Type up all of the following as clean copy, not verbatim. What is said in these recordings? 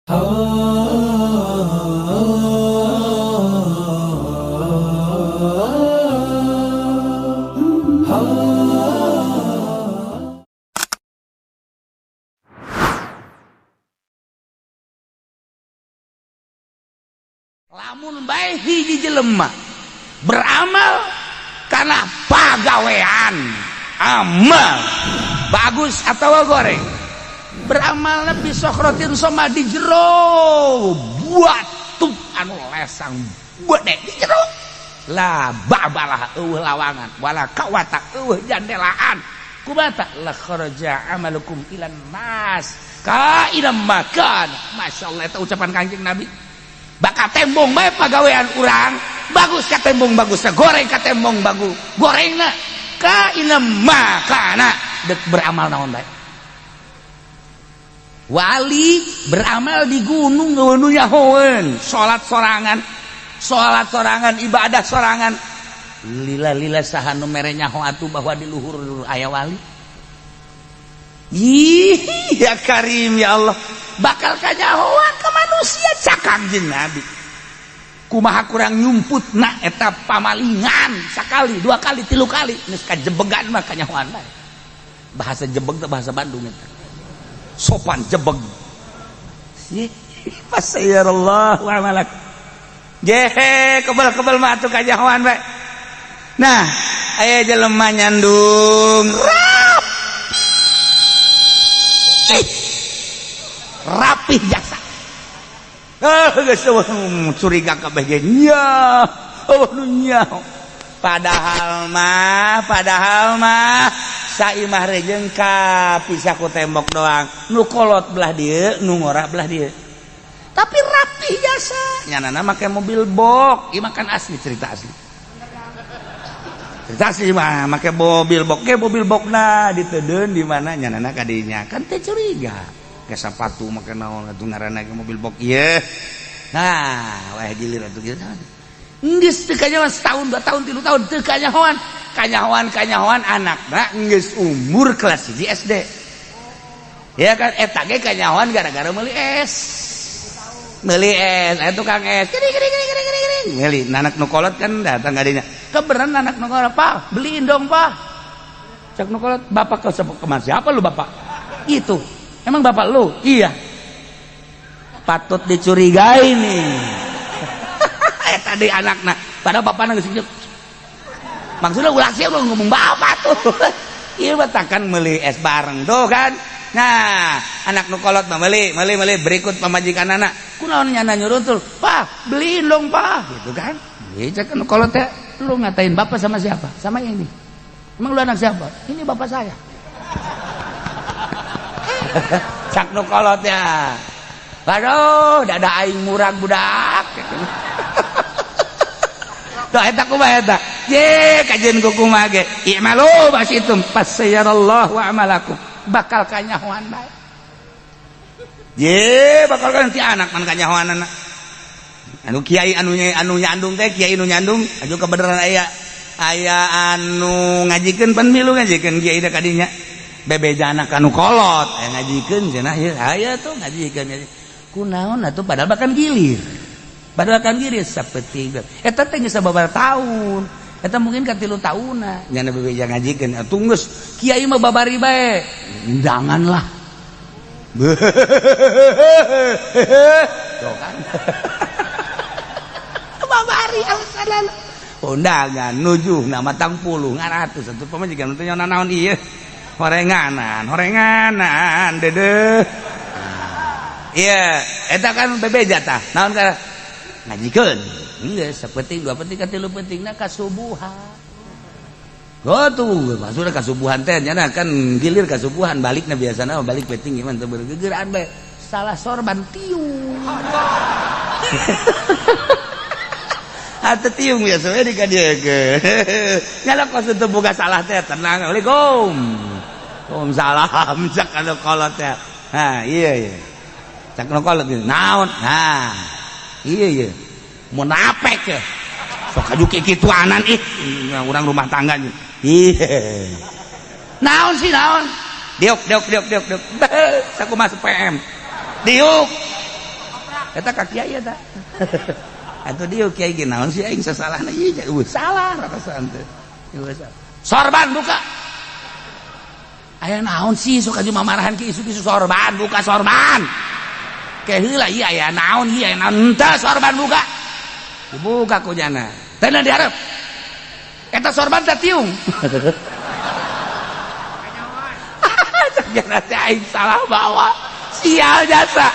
Lamun bae hiji jelema beramal karena pagawean amal bagus atau goreng, beramal lebih sokrotin soma di jero buatut anu lesang gede di jero lah babalah lawangan wala kawata jandelaan kumata la kharaja amalukum ilan nas ka inam makan. Masyaallah eta ucapan Kanjeng Nabi. Bakal tembong bae pagawean urang bagus ka tembong bagus goreng ka tembong bagus gorengna ka inem makana dek beramal naon bae. Wali beramal di gunung nu nyahoeun salat sorangan ibadah sorangan lila saha nu mere nyaho atuh bahwa di luhur aya wali. Ih ya Karim ya Allah bakal kanyahoan ke manusia cak Kanjeng Nabi. Kumaha kurang nyumputna eta pamalingan sakali dua kali tilu kali geus kajebegan mah kanyahoan bae. Bahasa jebeg teh bahasa Bandung eta. Sopan jebeg. Fasayarallah wa malak. Gehe kebal mah atuh kanyahoan bae. Nah, aya jelema nyandung rapih jasa curiga kabeh ge nya padahal mah saimah rejeng ka pisah ku tembok doang nu kolot belah dieu nu ngora belah dieu tapi rapih jasa nyanana make mobil box ieu makan asli cerita asli mah make mobil boxna ditedeun di mana nyanana kadinya kan teh curiga ke sepatu make naon atuh ngaranna ke mobil box ieu. Nah, wah gilir atuh kieu. Geus teu kanyahoan setahun, 2 tahun, 3 tahun teu kanyahoan anakna geus umur kelas 1 SD. Ya kan eta ge kanyahoan gara-gara meuli es. Aya tukang es. Gering. Meuli anak nu kolot kan datang kadinya. Keberan anak nu kolot, "Pak, beliin dong, Pak." Cak nu kolot, "Bapak kemana? Siapa lu, Bapak?" Itu. Emang bapak lu? Iya. Patut dicurigai nih. Tadi anaknya. Padahal bapaknya geus hidup. Maksudnya ulah sih lu ngomong bapak tuh. Ieu mah takkan meuli es bareng tuh kan. Nah, anak nu kolot mah meuli berikut pamajikan anak. Kunaon nyana nyuruh tuh, "Pak, beliin dong, Pak." Gitu kan. Ieu cek nu kolot teh, lu ngatain bapak sama siapa? Sama ini. Emang lu anak siapa? Ini bapak saya. Cak nu kolot ya. Aduh, dada aing murag budak. Tuh eta kumaha eta? Ye, kajeun ku kumaha ge. I'malu basitum fasayarallahu wa amalakum. Bakal kanyahoan bae. Ye, bakal kan ti anak man kanyahoanana. Anu kiai anu nyandung teh, kiai nu nyandung aju kebeneran aya anu ngajikeun pan milu ngajikeun kiai da kadinya. Bebejana kanu kolot aya ngajikeun cenah ieu aya tuh ngajikeun kunaon atuh padahal bakan gilir sapeting eta teh geus sababaraha taun eta mungkin ka 3 taunna nyana bebeja ngajikeun atuh geus kiai mah babari bae undanganlah tuh kan babari alasan undangan nujuh nama tang puluh ngaratus atuh pamajikan teh nyana naon ieu horenganan dedeh iya eta kan bebeja tah naon ka ngajikeun geus sapeting 2 penting ka 3 pentingna kasubuhan tuh maksudna kasubuhan teh nyana kan gilir kasubuhan balikna biasana balik penting gimana teu bergegeraan bae salah sorban tiung atuh tiung biasa we di ka dieu ge nyala kos teu boga salah teh tenang Assalamualaikum Waalaikumsalam cak anu kolot teh. Nah, iya. Cak anu kolot naon? Nah. Iya. Munafik ya. Sok aju kikituanan urang rumah tangga. Iya. Naon sih naon? Diuk. Sakumaha PM. Diuk. eta ka kiai eta atuh dieu kiai ge naon sih aing sasalahna ieu salah ratasan teh sorban buka aya naon sih sok aju mamarahan ki isu-isu sorban buka sorban ke heula ieu aya naon ieu aya naon henteu sorban buka dibuka ku jana teh na dihareup eta sorban teh tiung jana teh aing salah bawa sial jasa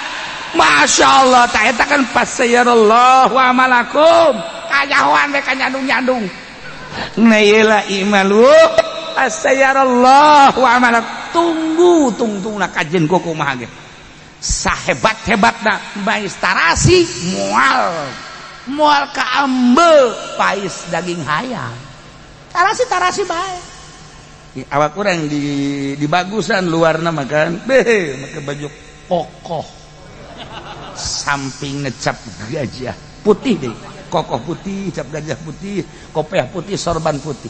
Masya Allah tak eta kan pasayarallahu amalakum kajahoan we kanyandung-nyandung nailah imalu pasayarallahu amalakum tungtungna kajen kumaha ge sahebat-hebatna bais tarasi moal ka ambe pais daging hayam tarasi bae awak urang di bagusan luarna makan make baju kokoh samping ngecap gajah putih deh kokoh putih cap gajah putih kopiah putih sorban putih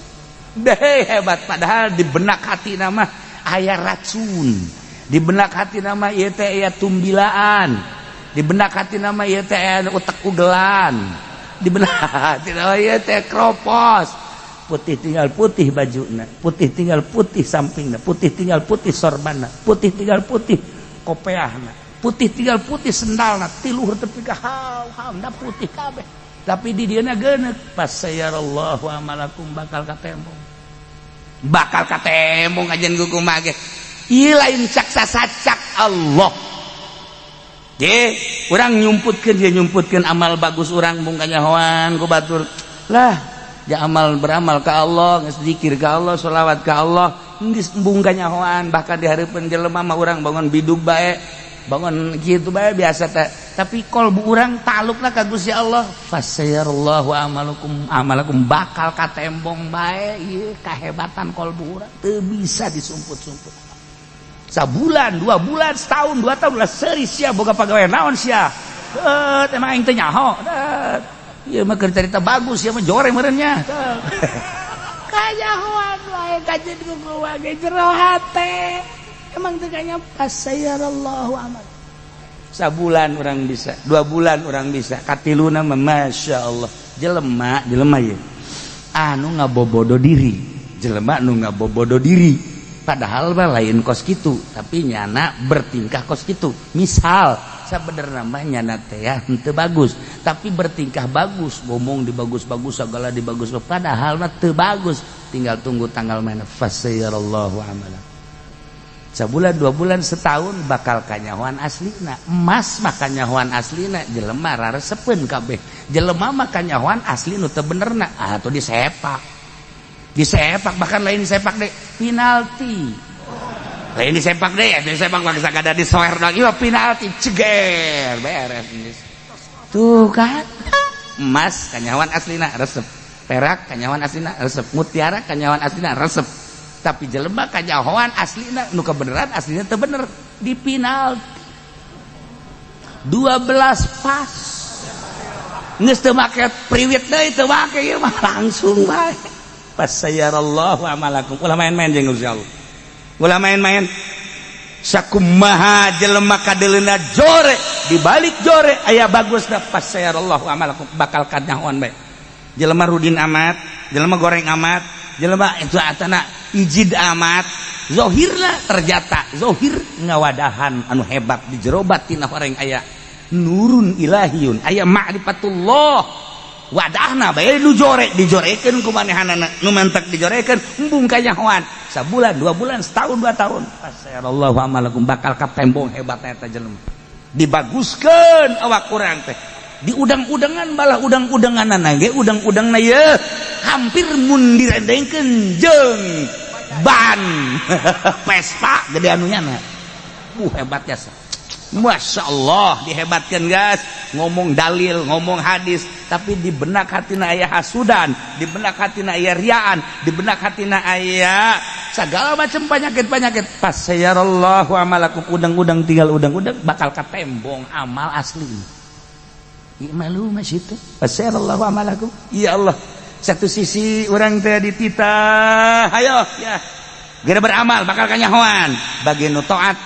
deh hebat padahal di benak hati nama aya racun di benak hati nama ieu teh aya tumbilaan di benak hati nama ieu teh aya utek ugelan di benak hati nama ieu teh kropos putih tinggal putih bajuna putih tinggal putih sampingna putih tinggal putih sorbanna putih tinggal putih kopiahna putih tinggal putih sendalna tiluhur tepi ka haw da putih kabeh tapi di dieu na geuneuk pasayarallahu amalakum bakal katembong ajen kumaha ge ieu lain cak sasacak Allah ge urang nyumputkeun amal bagus urang mung kanyahoan ku batur lah ja amal beramal ka Allah geus zikir ka Allah sholawat ka Allah geus embung kanyahoan bahkan di hareupeun jelema mah urang bangun bidug bae bangun gitu bae biasa tapi kolbu urang talukna ka Gusti Allah fasayarallahu amalakum bakal katembong bae ieu kahebatan kolbu urang teu bisa disumput-sumput sabulan 2 bulan setahun 2 tahun lah seuri sia boga pagawe naon sia teh mah aing teh nyaho ieu mah keur carita bagus ieu mah jore meureunnya kajahoan wae kajen kumaha ge jero hate emang teganya pasayarallahu amal sabulan orang bisa 2 bulan orang bisa katiluna Masya Allah jelema ya anu ngabobodo diri jelema nu ngabobodo diri padahal mah lain kos kitu tapi nyana bertingkah kos kitu misal sabenerna mah nyana teh henteu bagus tapi bertingkah bagus ngomong dibagus-bagus segala dibagus padahal mah teu bagus tinggal tunggu tanggal mana fasayarallahu amalan sabulan 2 bulan setahun bakal kanyahoan aslina emas mah kanyahoan aslina jelema raresepeun kabeh jelema mah kanyahoan asli nu teu benerna atuh disepak bahkan lain disepak deh penalti lain disepak deh disepak mah sagada disoer doang ieu penalti ceger beres tuh kan emas kanyahoan aslina resep perak kanyahoan aslina resep mutiara kanyahoan aslina resep tapi jelema kanyahoan aslina nu kebeneran aslina teu bener di penalti 12 pas geus teu make priwit deui teu make ieu mah langsung bae pasayarallahu amalakum ulah main-main jeung Gusti Allah ulah main-main sakumaha jelema kadeleuna jore di balik jore aya bagusna pasayarallahu amalakum bakal kanyahoan bae jelema rudin amat jelema goreng amat jelema itu atana ijid amat zohirna terjata zohir ngawadahan anu hebat di jero batin orang aya nurun ilahiyun aya ma'rifatullah wadahna bae nu jore dijorekeun ku manehanana nu mentek dijorekeun embung kanyahoan sabulan 2 bulan setahun 2 tahun pasayarallahu amalakum bakal katembong hebatna eta jelema dibaguskeun awak urang teh di udang-udangan malah udang-udanganana ge udang-udangna ye hampir mun direndengkeun jeung ban Vespa gede anunya na hebat ya Masya Allah dihebatkan guys ngomong dalil ngomong hadis tapi di benak hatina aya hasudan di benak hatina aya riaan di benak hatina aya segala macam penyakit-penyakit pasayarallahu amalakum udang-udang tinggal udang-udang bakal katembong amal asli malu masih itu pasayarallahu amalakum ya Allah satu sisi orang teh dititah ayo ya gara beramal bakal kanyahoan bagian nu taat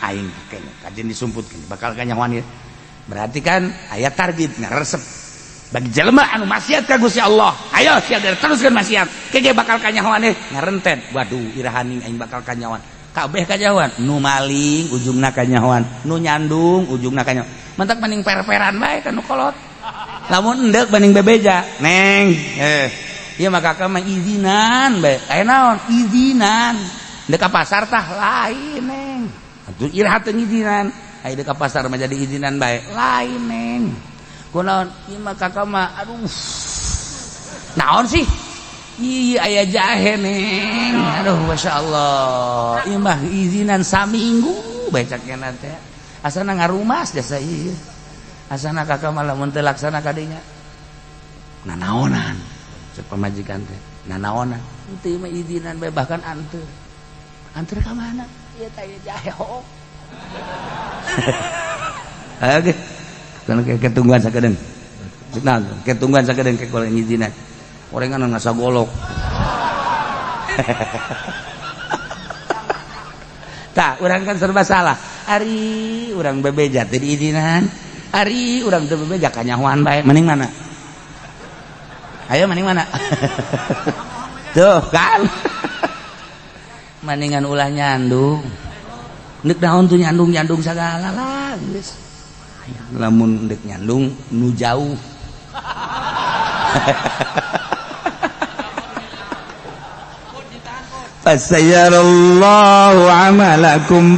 aing kajen disumputkeun bakal kanyahoan ya Berarti kan aya target ngaresep bagi jelema anu maksiat ka Gusti Allah. Ayo sia teruskeun maksiat kege bakal kanyahoan ngarentet. Waduh irahaning aing bakal kanyahoan. Kabeh kanyahoan, nu maling ujungna kanyahoan, nu nyandung ujungna kanyahoan. Mentak mending per-peran bae kan nu kolot. Lamun endek mending bebeja. Neng, ieu mah kakak mah izinan bae. Aya naon? Izinan. Dek ka pasar tah lain, Neng. Atuh iraha teu izinan. Aya dek ka pasar mah jadi izinan bae. Lain, Neng. Kunaon? Ieu mah kakak mah aduh. Naon sih? Iya aya jahe, Neng. Aduh masyaallah. Ieu mah izinan saminggu bae cakena teh. Asana ngarumas jasa ieu. Asana kakak mah lamun teu laksana ka dinya. Nanaonan. Cek pamajikan teh. Nanaonan. Teu mah izinan bae bahkan anteu. Antar ke mana? Iya tanya jahe ho. Oke. Kan ketungguan sakedeung. Nah, ketungguan sakedeung ke koleng izinan. Orengan ngasa golok. Tah, urang kan serba salah. Ari urang bebeja teh diizinan. Ari urang teu bebeja kanyahoan bae. Mending mana? Ayo mending mana? Tuh kan. Mendingan ulah nyandung. Nek naon tuh nyandung sagala lah geus. Lamun dek nyandung nu jauh. Fasayarallahu amalakum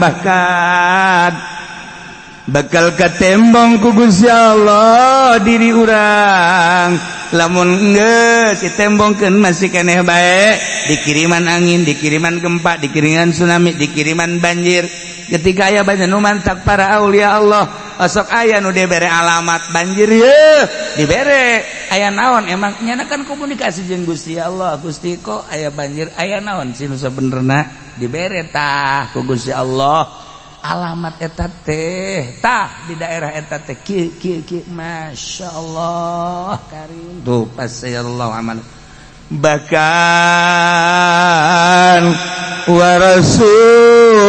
bakal katembong ku Gusti Allah diri urang. Lamun geus ditembongkeun masih keneh bae, dikiriman angin, dikiriman gempa, dikiriman tsunami, dikiriman banjir. Ketika aya banjir nu mantak para aulia Allah, osok aya nu dibere alamat banjir yeuh, dibere. Aya naon emang nyanakan komunikasi jeung Gusti Allah. Gusti kok aya banjir, aya naon sih nu sabenerna dibere tah ku Gusti Allah. Alamat eta teh tah di daerah eta teh kieu masyaallah karim tuh pasayallahu amal bahkan wa rasuluh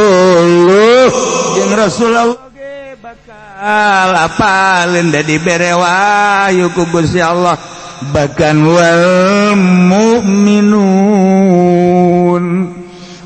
jeung Rasulullah ge bakal apalin da dibere wahyu ku Gusti Allah bahkan wal mu'minun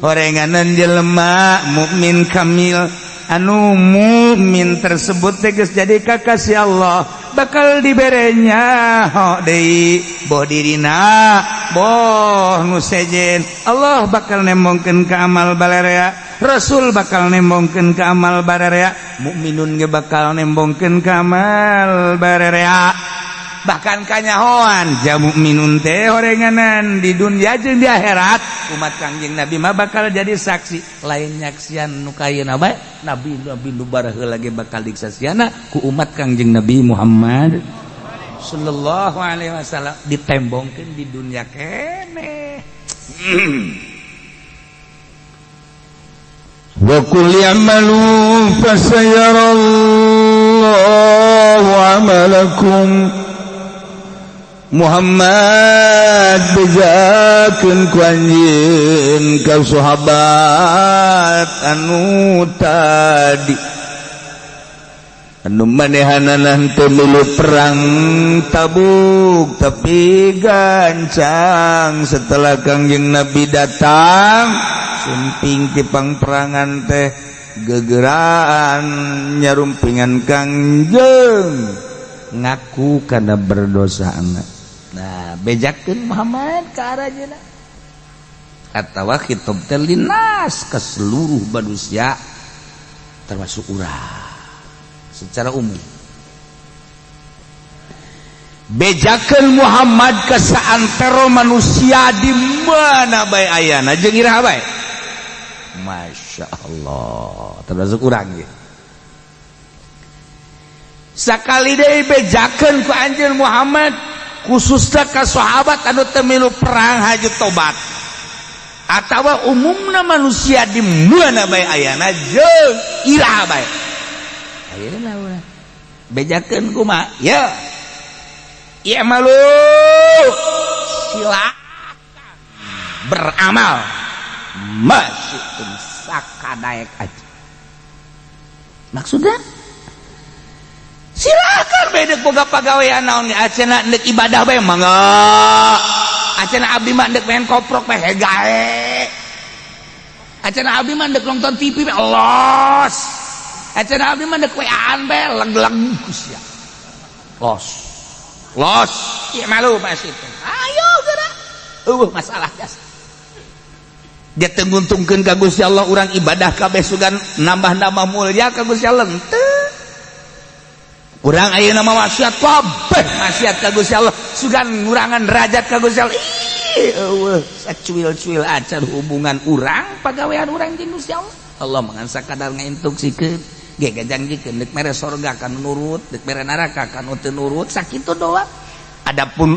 orenganan jelema mukmin kamil anu mukmin tersebut tegas jadi kakasih Allah bakal diberenya ho deui boh dirina boh nu sejen Allah bakal nembongkeun ka amal bararea Rasul bakal nembongkeun ka amal bararea mukminun ge bakal nembongkeun ka amal bararea bahkan kanyahoan ja mukminun teh horenganan di dunia jeung di akhirat umat Kangjeng Nabi mah bakal jadi saksi lain nyaksian nu kayeuna bae nabi nu baraheula ge bakal disaksiana ku umat Kangjeng Nabi Muhammad sallallahu alaihi wasallam ditembongkeun di dunia keneh. Wa qul ya'malu fasayarallahu amalakum Muhammad bejakeun ku anjeun ka sahabat anu tadi anu manehanana teu milu perang Tabuk tapi gancang setelah Kangjeng Nabi datang sumping ti pangperangan teh gegeraan nyarumpingan Kangjeng ngaku kana berdosa anak. Nah, bejakeun Muhammad ka arajeuna. Atawa khitab teh linnas ka seluruh manusia termasuk urang secara umum. Bejakeun Muhammad ka saantero manusia di mana bae ayana jeung iraha bae. Masyaallah, termasuk urang ge. Sakali deui bejakeun ku anjeun Muhammad khususna ka sahabat anu teu milu perang haju tobat atawa umumna manusia di mana bae ayana jeung iraha bae ayeuna urang bejakeun kumaha ya ieu malu silakan beramal masyikum sakadaek aja maksudnya si bae dek boga pagawean naon ge acenah dek ibadah bae mangga acenah abdi mah dek main koprok bae hegae acenah abdi mah dek nonton TV bae los acenah abdi mah dek weaan bae leg-leg kusya los ieu malu masih ayo geura masalah jas dia tenguntungkeun ka Gusti Allah urang ibadah kabeh sugan nambah-nambah mulia ka Gusti Allah teu urang ayeuna mah maksiat kabeh maksiat ka Gusti Allah sugan ngurangan derajat ka Gusti Allah eueuh sacuil-cuil acan hubungan urang pagawean urang jeung Gusti Allah Allah mangan sakadar ngainstruksikeun ge gajanggikeun deuk mere sorga kan nurut deuk mere neraka kan teu nurut sakitu doang adapun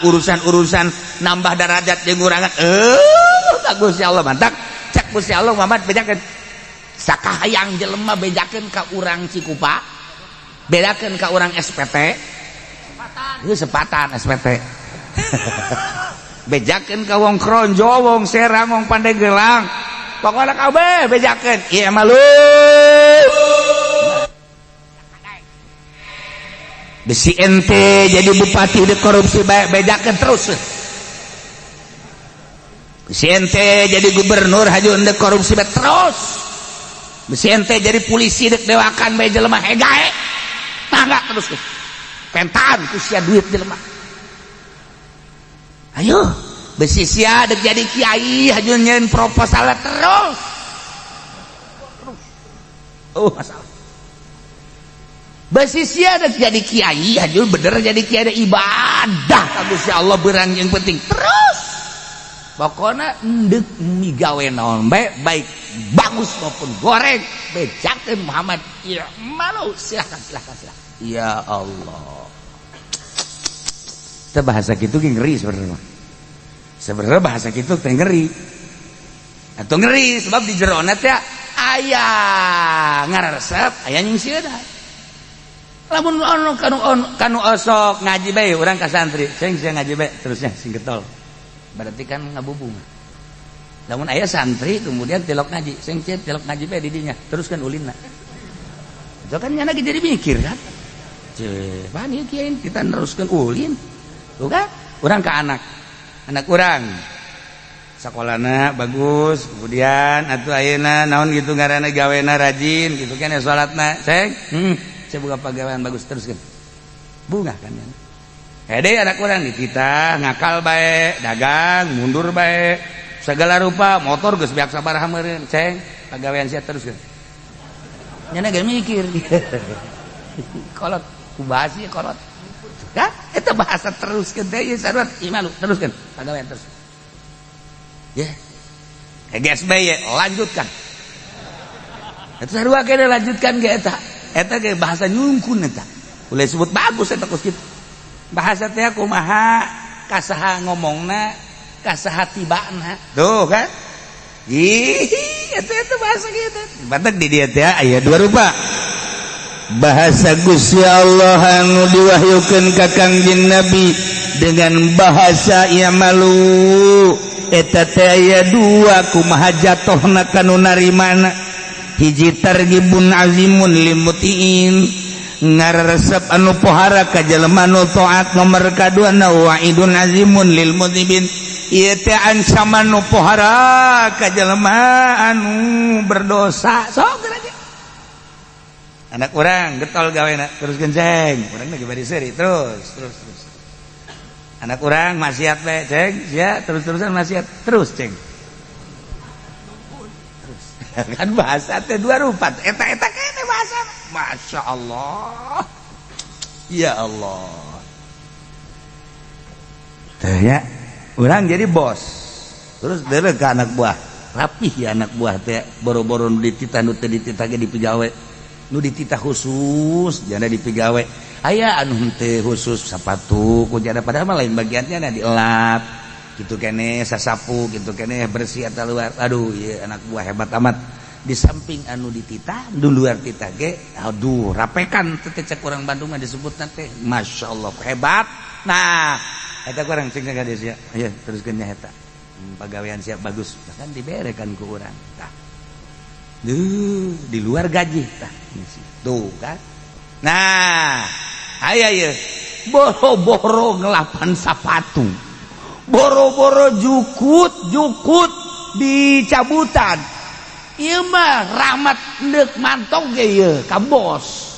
urusan-urusan nambah derajat jeung ngurangan Gusti Allah mantap cek Gusti Allah Muhammad bedakeun sakahayang jelema bedakeun ka urang Cikupa bedakeun ka urang SPT sepatan SPT bedakeun ka wong Kronjo wong Serang wong Pandeglang pokokna kabeh bedakeun ieu mah lu besi ente jadi bupati de korupsi bedakeun terus besi ente jadi gubernur haju ende korupsi terus besi ente jadi polisi dek dewakan bae jelema hegae tangga terus pentaan ku sia duit jelema ayo besi sia dek jadi kiai haju nyeun proposal terus masalah besi sia dek jadi kiai haju bener jadi kiai ibadah ka Gusti Allah beurang yang penting terus pokoknya endek migawe naon baik bagus maupun goreng bejakeun Muhammad ya malu silakan ya Allah teu bahasa kitu ge ngeri sebenarnya bahasa kitu teh ngeri atau ngeri sebab di jerona teh aya ngaresep aya nyingsieunan lamun kanu osok ngaji bae urang ka santri sing ngaji bae terusnya sing getol berarti kan ngabubung namun ayah santri kemudian telok ngaji sing telok ngaji bae di dinya teruskan ulina itu kan nyana jadi mikir kan pan ieu kieu kita neruskeun ulin tuh kan urang ka anak urang sakolana bagus kemudian atuh ayeuna naon gitu ngaranna gawena rajin gitu kan ya salatna ceng saya buka pagawean bagus teruskeun bunga kan ya hede anak urang dititah ngakal bae dagang mundur bae segala rupa motor geus beak sabaraha meureun ceng pagawean sia terus kan nyana ge mikir kolot kubahas ieu kolot kan eta bahasa teruskeun teh ieu sarua imalu teruskeun pagawean terus ye geus bae lanjutkan eta sarua ge lanjutkan ge eta ge bahasa nyungkun eta boleh sebut bagus eta kus kitu bahasa teh kumaha kasaha ngomongna kasaha tibana tuh kan itu bahasa gitu batak di dia teh aya dua rupa bahasa Gusti Allah anu diwahyukeun ka Kangjeng Nabi dengan bahasa ieu malu eta teh aya dua kumaha jatohna kanu narimana hiji targhibun azimun limutiin ngaresep anu pohara ka jelema nu taat nomor kaduana wa'idun azimun lil mudhibin ieu teh ancaman nu pohara ka jelema anu berdosa sok geura anak urang getol gawena teruskeun ceng urang lagi bari seuri terus anak urang maksiat bae ceng sia terus-terusan maksiat terus ceng terus kan bahasa teh dua rupa eta kene bahasa Masya Allah ya Allah teh ya urang jadi bos terus deureuh ka anak buah rapih ya anak buah teh boro-boro nu dititah nu teu dititah ge dipigawe nu dititah khusus jana dipigawe aya anu teu khusus sapatu ku jana padahal mah lain bagiannya na dielap gitu kene sasapu gitu kene bersih eta luar aduh ieu anak buah hebat amat di samping anu dititah di luar titah ge aduh rapekan teh cek urang Bandung mah disebutna teh masyaallah hebat nah eta urang cing ka dia sia aya teruskeun nya eta pagawean siap bagus bahkan diberekan ku urang tah di luar gaji tah tuh kan nah aya ieu boro-boro ngelapan sepatu, boro-boro jukut di cabutan. Ieu mah rahmat neuk mantong ge ieu ka bos.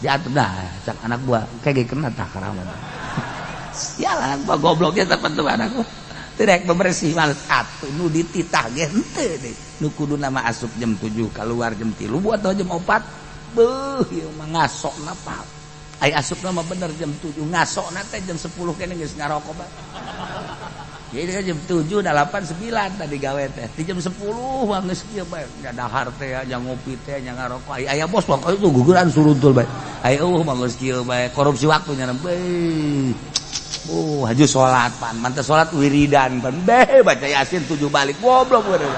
Diatur dah cak anak gua kayak kena tah rahmat. Sialan anak gua gobloknya terpentu anak gua. Teu rek bebersih males atuh nu dititah ge henteu deui. Nu kudu nama asup jam 7 keluar jam 3 buat atau jam 4. Beuh ieu mah ngasokna pal. Ai asupna mah bener jam 7 ngasokna teh jam 10 kene geus ngarokok bae. Jadi kan jam 7 udah 8 9 tadi gawe teh. Di jam 10 mah geus kieu bae. Nya dahar teh nya ngopi teh nya ngarokok. Aya bos pokoknya itu guguran suruntul bae. Aya mah geus kieu bae. Korupsi waktunya bae. Haju salat pan. Mantep salat wiridan pan. Bae baca Yasin 7 balik. Goblok bener.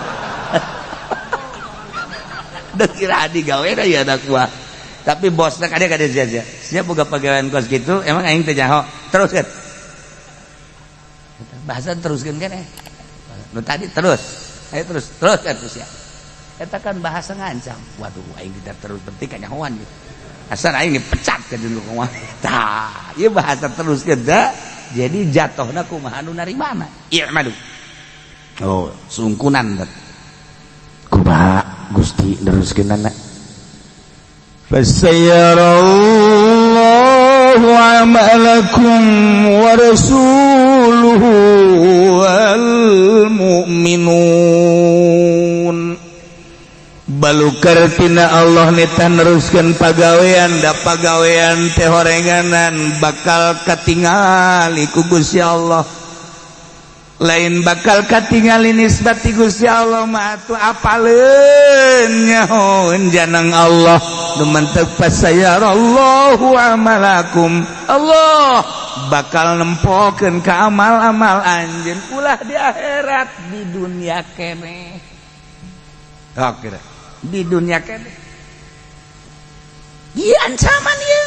Dah kira di gawe da ya anak gua. Tapi bosna kada jaja. Sia boga pegawaian kos gitu, emang aing teh nyaho. Teruskeun. Bahasa teruskeun kan nu tadi terus. Ayo terus ya. Eta kan bahasa ngancam. Waduh aing tidak terus penting ka nyahoan gitu. Asal aing dipecat ke dulu kumaha. Tah, ieu bahasa teruskeun da. Jadi jatuhna kumaha nu narimana? Iya madu. Oh, sungkunan bet. Kumaha Gusti teruskeunana? Fasayarallahu amalakum wa rasuluhu wal mu'minun. Balukar tina Allah nita neruskeun pagawean da pagawean teh horenganan bakal katingali ku Gusti Allah. Lain bakal katingali nisbati Gusti Allah mah atuh apaleun nyahoeun janang Allah nu mantep fasayarallahu amalakum. Allah bakal nempokeun ka amal-amal anjeun ulah di akhirat di dunia keneh. Kira di dunia keneh. Ieu ancaman ieu.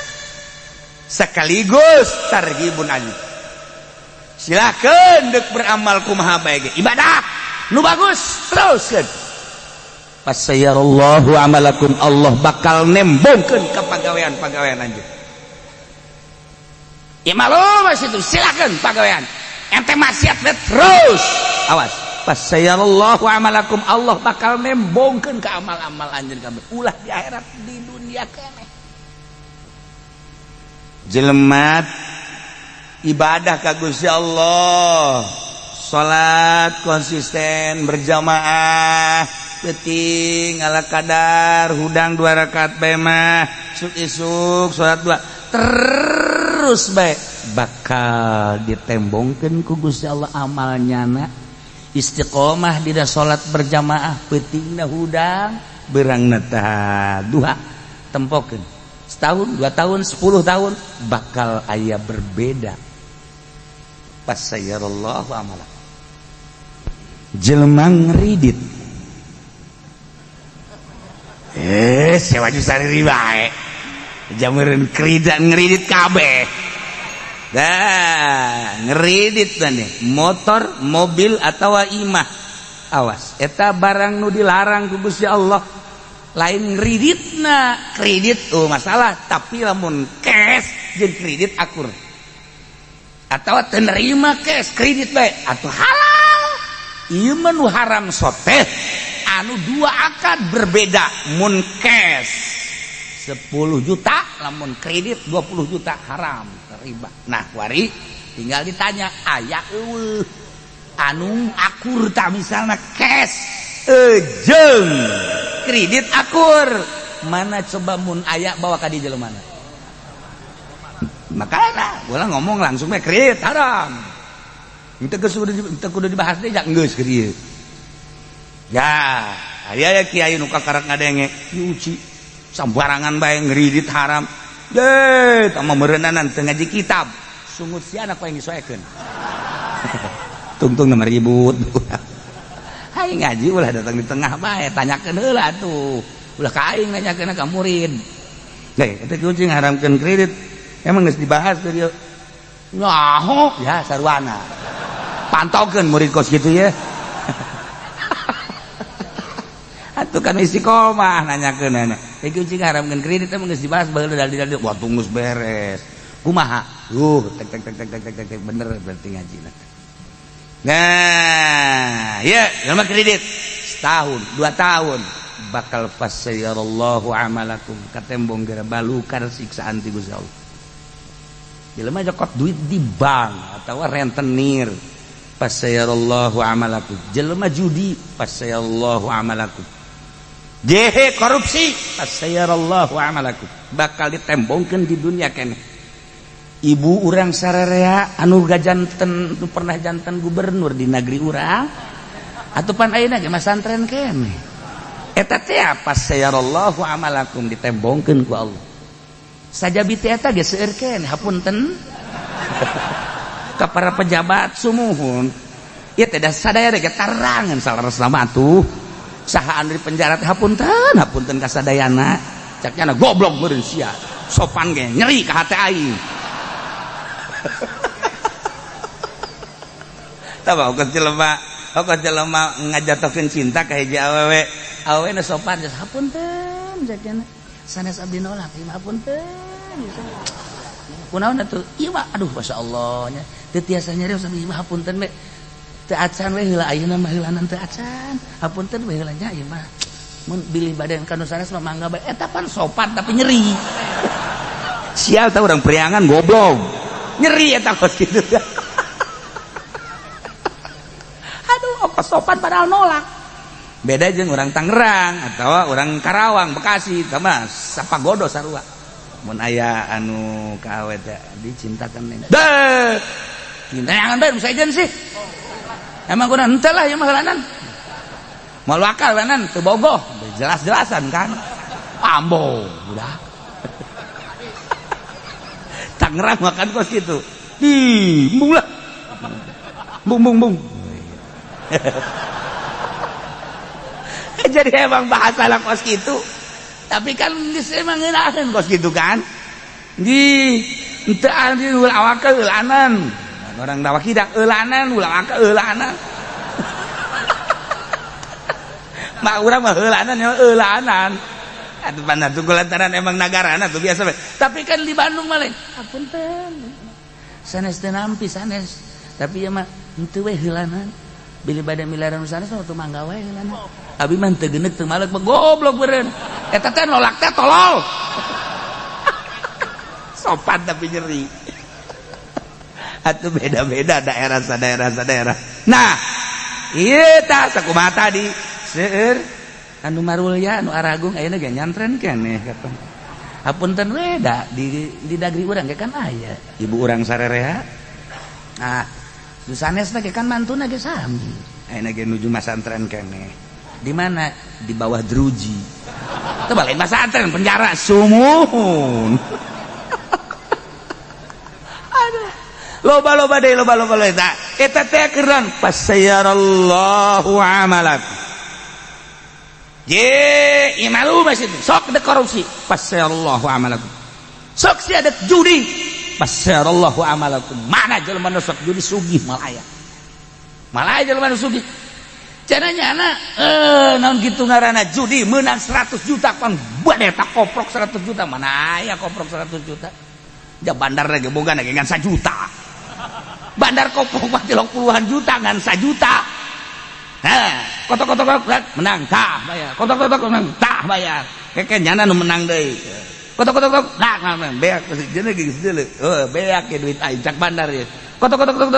Sekaligus targhibun anjeun. Silakan dek beramal kumaha bae ge ibadah nu bagus teruskeun. Fasayarallahu amalakum. Allah bakal nembongkeun ka pagawean-pagawean anjeun. Ya malum situ silakan pagawean. Ente maksiat terus. Awas. Fasayarallahu amalakum. Allah bakal nembongkeun ka amal-amal anjeun kabeh. Ulah di akhirat di dunia keneh. Jelema ibadah ka Gusti Allah, salat konsisten berjamaah, penting ala kadar hudang 2 rakaat bae mah, isuk salat 2 terus bae bakal ditembongkeun ku Gusti Allah amalnyana. Istiqomah dina salat berjamaah, pentingna hudang beurangna tah duha tempokeun. Setahun, 2 tahun, 10 tahun bakal aya berbeda. Fasayarallahu amalakum. Jelema ngridit. Sewa jusariri bae. Jameureun ngridit kabeh. Dah, ngridit teh motor, mobil atawa imah. Awas, eta barang nu dilarang ku Gusti Allah. Lain kreditna, kredit masalah, tapi lamun cash jeung kredit akur. Atau terima cash kredit bae atuh halal. Ieu mah nu haram soteh anu 2 akad berbeda. Mun cash 10 juta, lamun kredit 20 juta haram riba. Nah, wari tinggal ditanya aya eueuh anu akur ta misalna cash jeung kredit akur mana coba mun aya bawa ka di jelema mana. Makanya ulah ngomong langsung mah kredit haram. Kita kudu dibahas deh geus kieu. Ya, aya kiai nu kakarak ngadenge nyuci sambarangan bae ngredit haram. Deh, tah meureunanan teu ngaji kitab. Sungut si anak paling disoekeun. Tungtung nomor ribut. Hai ngaji ulah datang di tengah bae tanyakeun heula atuh. Ulah ka aing nanyakeun ka murid. Teh, eta kucing ngaharamkeun kredit. Emang geus dibahas teh dieu. Nyaho ya sarwana. Pantaukeun murid kos kitu ya. Atuh kan istiqomah nanyakeun nya. Teh kucing ngaharamkeun kredit emang geus dibahas baheula dalil-dalil. Wah, tunggus beres. kumaha tek bener berarti ngaji. Nah ya jelema kredit setahun 2 tahun bakal fasyarallahu amalakum katembong gara balukar siksaan ti Gusti Allah. Jelema jokot duit di bank atau rentenir fasyarallahu amalakum. Jelema judi fasyarallahu amalakum. Jehe korupsi fasyarallahu amalakum. Bakal ditembongkeun di dunia keneh. Ibu urang sararea anu gajanten pernah janten gubernur di negeri urang atupan ayeuna ge masantren keneh eta teh apa sayarallahu amalakum ditembongkeun ku Allah sajabi teh eta ge seueur keneh hapunten ka para pejabat sumuhun ieu teh da sadaya ge tarangan salaresna mah atuh saha anu di penjara teh hapunten ka sadayana cakna goblok meureun sia sopan ge nyeri ka hate aing. Tahu kok jelema ngajatokeun cinta ka hiji awewe na sopan geus hapunten jakena sanes abdi nolak ieu hapunten kunaon atuh ieu mah aduh masyaallah nya teu tiasa nyarios ieu mah hapunten we teu acan we heula ayeuna mah heulanan teu acan hapunten we heula nya ieu mah mun bilih badan kanu sanes mah mangga bae eta pan sopan tapi nyeri sial tah urang priangan goblok nyeri eta kos kitu. Aduh, apa sopan padahal nolak. Beda jeung urang Tangerang atawa urang Karawang, Bekasi, sama sapagodo sarua. Mun aya anu ka awe teh dicintakan nih. Deh. Cintayangan bae saejeun sih. Emang kunaon henteu lah ieu mah heulanan. Moal wakal wenan teu bogoh, jelas-jelasan kan. Ambo, udah. Tangerang makan kos gitu bung lah bung jadi emang bahasa lah kos gitu tapi kan emang ngeunaheun kos gitu kan di teu adi ulah awak eulanan orang dawa kidak eulanan ulah awak eulanan mak urang mah eulanan nya eulanan atuh panah tuh kulantaran emang nagarana tuh biasa bae. Tapi kan di Bandung mah lain. Hapunten. Sanes teh nampi sanes. Tapi ya mah henteu we heulanan. Bili bade miliaran sanes mah teu mangga we heulanan. Abi mah teu geuneuk teu malek mah goblok beureun. Eta teh nolak teh tolol. Sopan tapi nyeri. Atuh beda-beda daerah. Nah, ieu tah sakumaha tadi seueur anu marulya anu aragung ayeuna ge nyantren keneh katon. Hapunten we da di dagri urang ge kan aya ibu urang sarerea. Nah, sanesna ge kan mantuna ge sami. Ayeuna ge nuju masantren keneh. Di mana? Di bawah druji. Teu balain masantren penjara sumuhun. Aduh. Loba-loba eta. Eta teh keureun fasyarallahu amalakum. Ye, imalu masih sok ada korupsi, fasyarallahu amalakum. Sok si ada judi, fasyarallahu amalakum. Mana jelema nu sok judi sugih malaya. Malaya jelema nu sugih. Cenanya anak naon kitu ngaranna judi menang 100 juta kan bade tak koprok 100 juta mana aya koprok 100 juta. Ja bandar ge boga ge ngan 1 juta. Bandar koprok mah 30-an juta ngan 1 juta. Nah, kotok-kotok menang tah bayar. Kotok-kotok menang tah bayar. Keke nyana nu menang deui. Kotok-kotok nah beak jeuna geus deuleu. Beak ge duit aing cak bandar ye. Kotok-kotok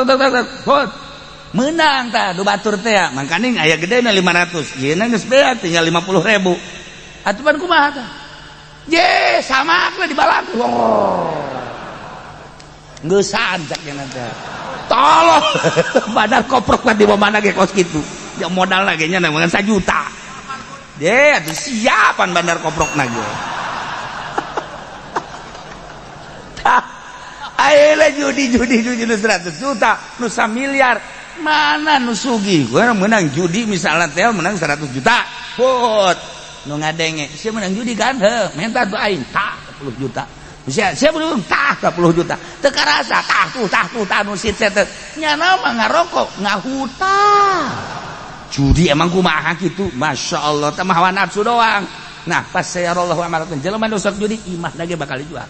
menang tah du batur teh ya. Mangkaning aya gedena 500. Yeuna geus beak tinggal 50.000. Atupan kumaha tah? Ye, samak we dibalang. Ngeusan cak cenah teh. Tolong bandar koprok mah di mana ge kos kitu. Ya modal lagi nya nang 1 juta. Deh, atuh siapan bandar koprok nage. Ayeuna judi nu 100 juta, nu 1 miliar. Mana nu sugih? Gue menang judi misalnya teh menang 100 juta. Put. Nu ngadenge, sia menang judi kan? Heuh, minta tuh aing tah 10 juta. Sia belum tah 10 juta. Teu karasa tah nu sit-set. Nyana mah ngarokok, ngahutang. Judi emang kumaha gitu, masya Allah, teh mah hawa nafsu doang. Nah, pas sayarallahu amalakum jelema nu sok judi imah lagi bakal dijual.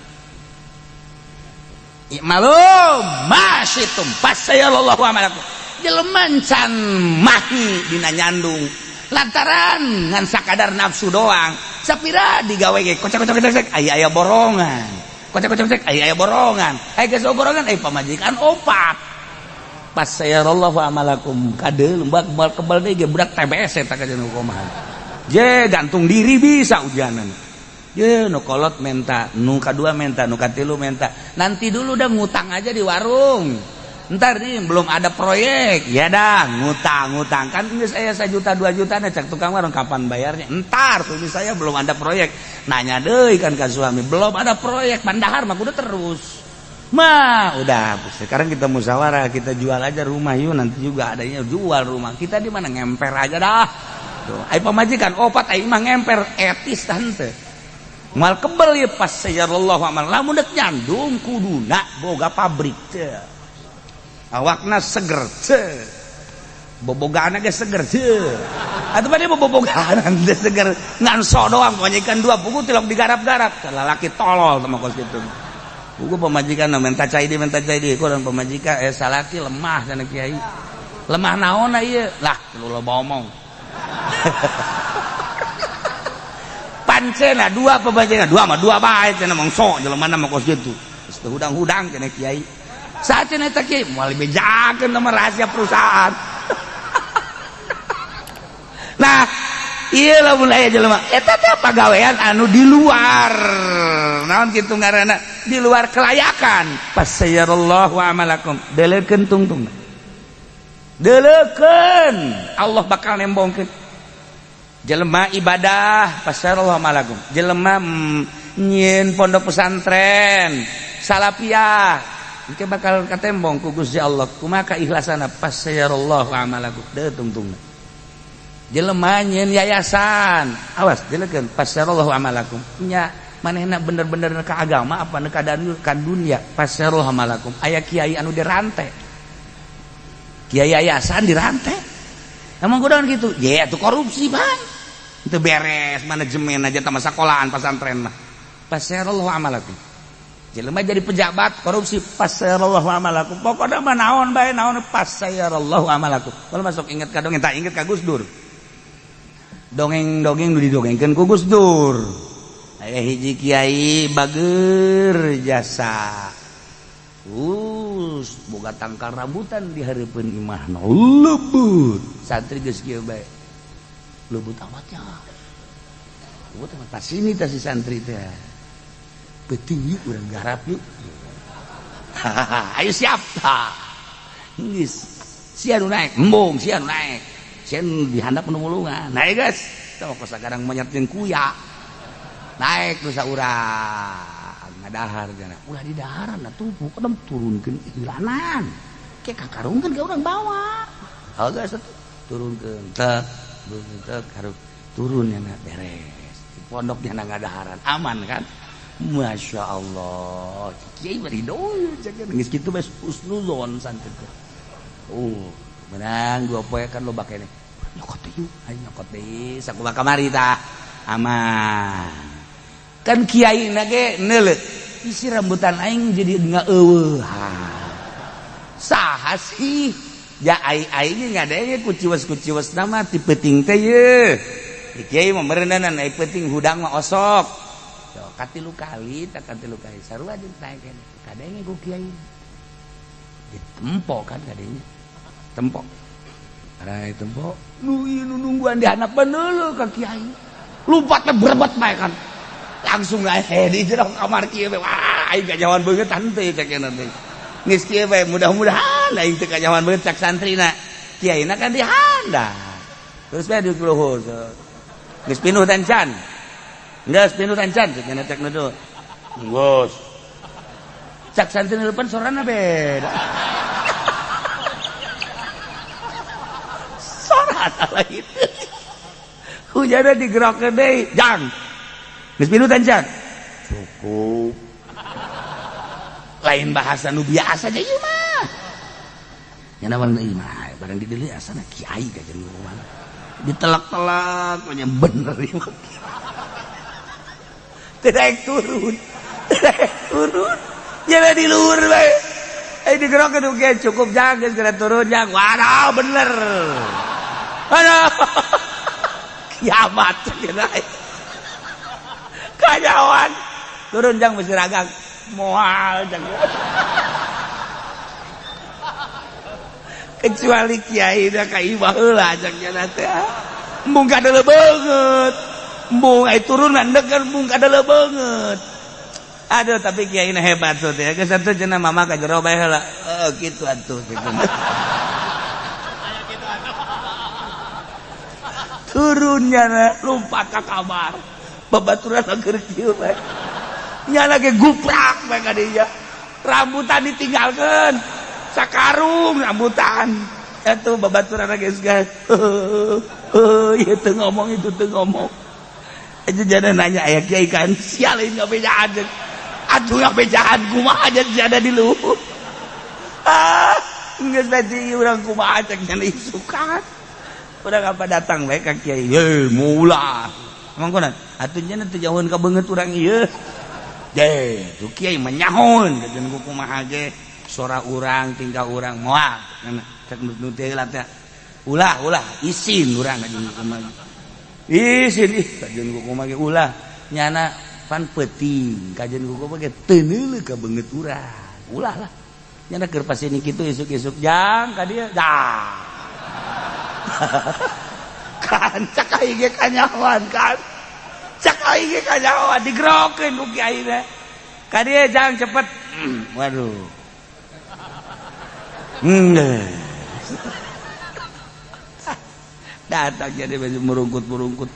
malum masyitum fasayarallahu amalakum jelema can mahi dina nyandung lantaran ngan sakadar nafsu doang sapira digawe ge kocak-kocak aya borongan kocak-kocak aya borongan geus borongan pamajikan opat fasayarallahu amalakum kade lembak moal kebal deui ge budak TBS eta kajen kumaha je gantung diri bisa ujanan ye nu kolot menta nu kadua menta nu katilu menta nanti dulu udah ngutang aja di warung ntar nih belum ada proyek ya dah ngutang kan ini saya 1 juta 2 juta nah cek tukang warung kapan bayarnya ntar tuh saya belum ada proyek nanya deh kan ke suami belum ada proyek pandahar mah udah terus mah udah sekarang kita musyawarah kita jual aja rumah yuk nanti juga adanya jual rumah kita di mana ngemper aja dah tuh ai pamajikan opat ai mah ngemper etis tante mal kebel ya pas sayarallahu amal lamun dek nyandung kuduna boga pabrik teh awakna seger teh bobogaan ge seger teh atuh bade bobogaan teh seger ngan so doang pamajikan 2 buku tilok digarap-garap lalaki tolol sama kos kitu buku pamajikan minta cai di kurang pamajikan salaki lemah cenah kiai lemah naon ieu lah lu lo ngomong pancena 2 pembajana 2 mah 2 bae cenah mongso jelema mah kos kitu geus teu hudang-hudang cenah kiai sacenah eta kiai moal bejakeun nama rahasia perusahaan nah ieu lamun aya jelema eta teh pagawean anu di luar naon kitu ngaranna di luar kelayakan fasayarallahu amalakum delekeun tungtung delekeun Allah bakal nembongkeun jelema ibadah fasayarallahu amalakum jelema nyieun pondok pesantren salafiyah engke bakal katembong ku Gusti Allah kumaha kaikhlasanna fasayarallahu amalakum deu tungtungna jelema nyieun yayasan awas delekeun fasayarallahu amalakum nya manehna bener-bener ka agama apa ka dunia fasayarallahu amalakum aya kiai anu dirante kiai yayasan dirante emang kudaon gitu ya itu korupsi bang itu beres manajemen aja sama sekolahan pesantren mah fasayarallahu amalakum jelema jadi pejabat korupsi fasayarallahu amalakum pokoknya mah naon bae naon fasayarallahu amalakum kalau masuk inget ka dongeng tak inget ka Gus Dur dongeng-dongeng nu didongengkeun ku Gus Dur aya hiji kiai bageur jasa boga tangkal rambutan di hareupeun imahna lembut santri geus kieu bae lembut amatnya lembut amat pas ini tas si santri teh peuting yuk urang garap yuk ayo siap geus sia nu naek embung sia nu naek sia nu dihandap nu mulungan naik guys tong kos sagarang monyet jeung kuya naek nu saurang ngadahar jana ulah di daharan atuh pokona turunkeun ilanan ke kakarungkeun ka urang bawa geus turunkeun tek harus turun nya beres di pondok nya ngadaharan aman kan masya Allah kiai bari doy ceuk geus kitu bae husnuzon santri menang 2 poe kan loba keneh nyokot deui ayo nyokot deui sakumaha kamari tah aman kan kiai na ge neuleut isi rambutan aing jadi ngaeueuh saha sih ya aing ngadenge ku ciwes nama ti peuting teh ye kiai mah meureunan ai peuting hudang mah osok yo katilu kali sarua jeung tae keneh kadenge ku kiai ditempo kan kadenge tempo arai tempo nu ieu nu nungguan dihandapkeun heuleuh ka kiai lupa teh berebet bae kan langsung ae di jero kamar kieu wah aing kajawan beungeut tante cek nanti geus kieu bae mudah-mudahan aing teu kajawan beungeut cak santrina kiaina kan dihandap terus bae di luhur geus pinuh tancan geus pinuh tancan cek cek nu geus cak santri depan sorana beda sorana lain hujanna digerakkeun deui jang geus pinuh tancan cukup lain bahasa nu biasa aja ieu mah nya nawan ieu mah barang di dieu asana kiai ka jeung rumah ditelak-telak nya bener ieu teu daek turun Jadi di luar bae. Digerok itu cukup jaga segera turun jang. Waduh bener. Aduh. Kiamat gitu. Kajawan. Turun jang mesti ragang. Moal jang. Kecuali kiai dah kai baheula jang nya teh. Embung kadele banget. Embung ai turun mandeg kan embung kadele banget. Aduh tapi kiai hebat tuh ya. Geus atuh cenah mama ka jero bae heula. Kitu atuh gitu. Turunnya lompat ka kamar. Babaturan keur kieu bae. Nya lagi guprak bae ka dieu. Rambutan ditinggalkeun. Sakarung rambutan. Atuh babaturan geus gas. Ieu teu ngomong itu teu ngomong. Aja jana nanya aya kiai kan sial ini ngabejaan. Aduh ngabejaan kumaha aja jada di luhur. Geus tadi urang kumaha cek nya isukan. Urang apa datang bae ka kiai. Ye mula. Emang kunaon? Atuh nya teu jauheun ka beungeut urang ieu. Deh, tuh kiai menyahun kajen kumaha ge. Sora urang tingkah urang moal. Cek nu teh heula teh. Ulah isin urang kajen kumaha. Isin kajen kumaha ge ulah nyana pan peuting kajen kumaha ge teu neuleuh ka beungeut urang. Ulah lah. Nyana keur pasini kitu isuk-isuk jang ka dieu. Dah. Kan cak ai ge kanyawan kan. Cak ai ge kanyawan digerokeun ku kiai teh. Ka dieu jang cepet. Waduh. Datang jadi merungkut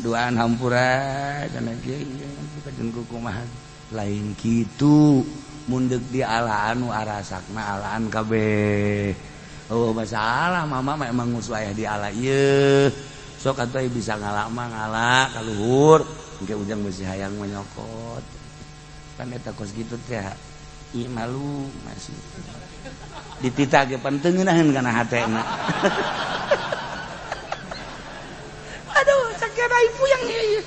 duaan hampura kana kiai kajen kumaha lain kitu mundeg di alaan nu arasakna alaan kabeh. Oh masalah mama emang musuh aya di ala ieu. Sok atuh bisa ngalak mah ngalak ka luhur engke ujang mesti hayang menyokot. Kan eta kos kitu teh ieu malu masih. Ditita ge penteungeunaheun kana hatena. Aduh sakira ibu yang ieu.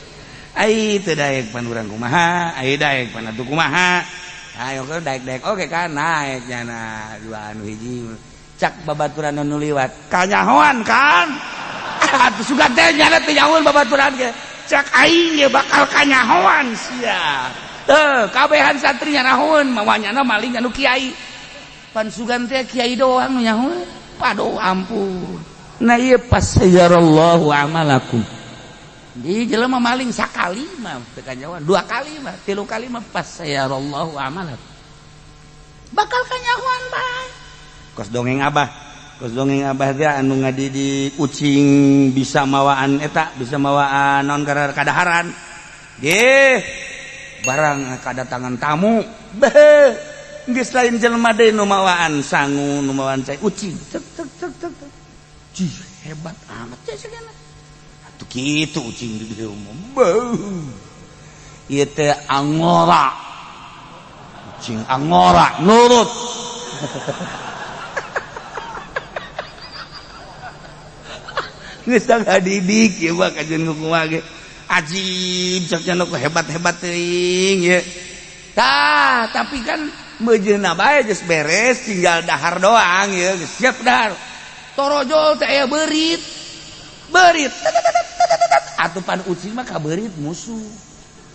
Ai teu daek pan urang kumaha, ai daek pan atuh kumaha. Ayo ke daek-daek oke kan naek nyana dua anu hiji. Cak babaturan anu liwat kanyahoan kan. Atuh sugan teh nyana teh nyahoan babaturan ge. Cak aing ge bakal kanyahoan sia. Teu kabehan santri nyahoan mawanyana maling anu kiai. Pan sugan teh kiai doang nu nyahoan. Paduh ampun. Nah ieu pasayarallahu amalakum. Di jelema maling sakali mah teu kanyahoan, dua kali mah, tilu kali mah pasayarallahu amalakum. Bakal kanyahoan bae. Kos dongeng abah teh anu ngadidik ucing bisa mawaan eta, bisa mawaan naon kadaharan. Ge barang kadatangan tamu. Beh, geus lain jelema deui nu mawaan sangu, nu mawaan cai ucing. Cek. Jih, hebat amat teh sagana. Atuh kitu ucing di dieu mah. Ieu teh angora. Ucing angora nurut. Geus ngadidik ieu mah kajen kumaha ge. Ajib cek cenah hebat-hebat teuing ye. Tah, tapi kan meujeunna bae geus beres tinggal dahar doang ye, geus siap dahar. Torojol teh aya beurit. Atuh pan ucing mah kabeurit musuh.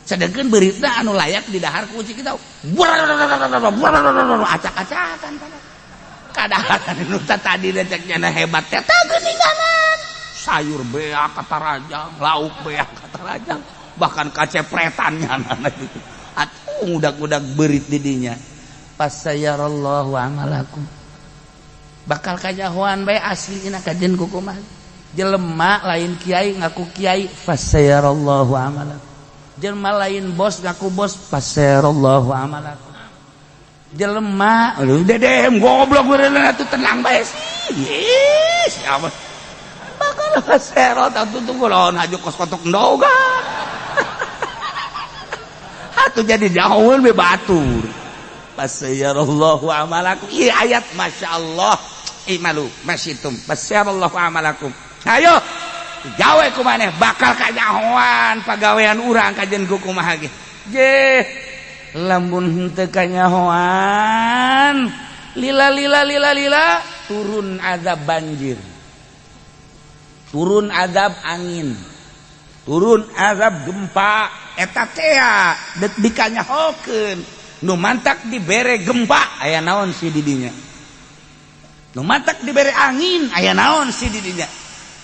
Sedengkeun beuritna anu layak didahar ku ucing kita. Acak-acakan pada. Kadaharan nu tadi cek cenah hebat teh tah geuninganan. Sayur beak kata rajang, lauk beak kata rajang, bahkan kacepretannya nana gitu. Atuh ngudag-ngudag beurit di dinya. Pasayarallahu amalakum. Bakal kanyahoan bae aslina kajen kumaha. Jelema lain kiai ngaku kiai, pasayarallahu amalakum. Jelema lain bos ngaku bos, pasayarallahu amalakum. Jelema, aduh dedem goblok beureunan atuh tenang bae sih. Yes, siapa? Bakal serot atuh tunggu lawan haju kos kotok ndoga. Atuh jadi jauheun be batur. Pasayarallahu amalakum. Ieu ayat masyaallah. Imalu masyitum. Pasayarallahu amalakum. Ayo gawe kumaneh bakal kanyahoan pagawean urang kajen ku kumaha ge. lamun henteu kanyahoan lila turun azab banjir, turun azab angin, turun azab gempa. Eta teh dikanyahokeun nu mantak dibere gempa aya naon si didinya, nu mantak dibere angin aya naon si didinya,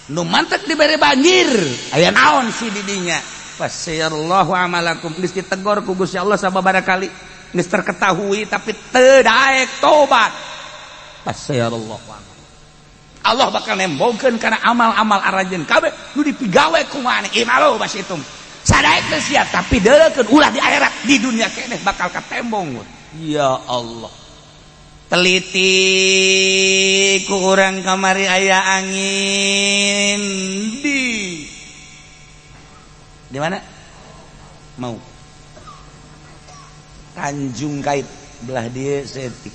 nu mantak dibere banjir aya naon si didinya. Fasyallahu amalakum, geus ditegor ku Gusti Allah sababaraha kali, geus terketahui tapi teu daek tobat. Fasyallahu amalakum, Allah bakal nembongkeun kana amal-amal arajeun kabeh nu dipigawe ku maneh. Imalo bas itu sadaek teh sia tapi deukeun ulah di akhirat, di dunia keneh bakal katembong. Ya Allah, teliti ku urang kamari aya angin di mana? Mau Tanjung Kait belah dia setik.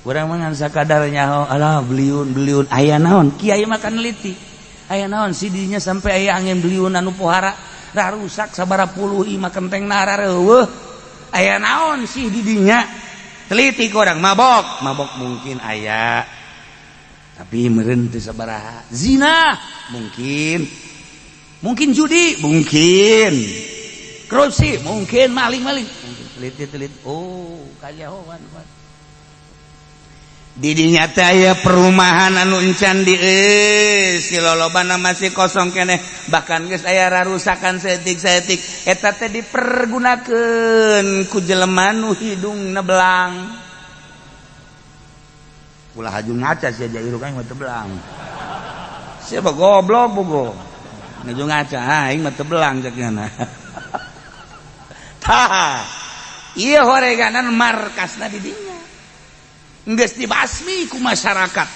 Urang mah ngan sakadar nyaho, alah beliun aya naon? Kiai makan neliti. Aya naon si dinya sampai aya angin beliun anu pohara dah rusak sabaraha puluh imah kenteng nara reueuh. Aya naon si didinya? Teliti ku urang, mabok mungkin aya. Tapi meureun teu sabaraha. Zina mungkin judi, mungkin korupsi, mungkin maling, mungkin teliti. Oh, kajahoan. Di dinya teh aya perumahan anu encan si lolobana masih kosong keneh, bahkan geus aya rarusakan setik. Eta teh dipergunakeun ku jelema nu hidungna belang. Ulah haju ngaca sia jairu kan mah teu belang. Siapa goblok bogo. Ngaju ngaca aing mah teu belang ceukna. Tah, ieu horeganan markasna di dinya. Geus dibasmi ku masyarakat.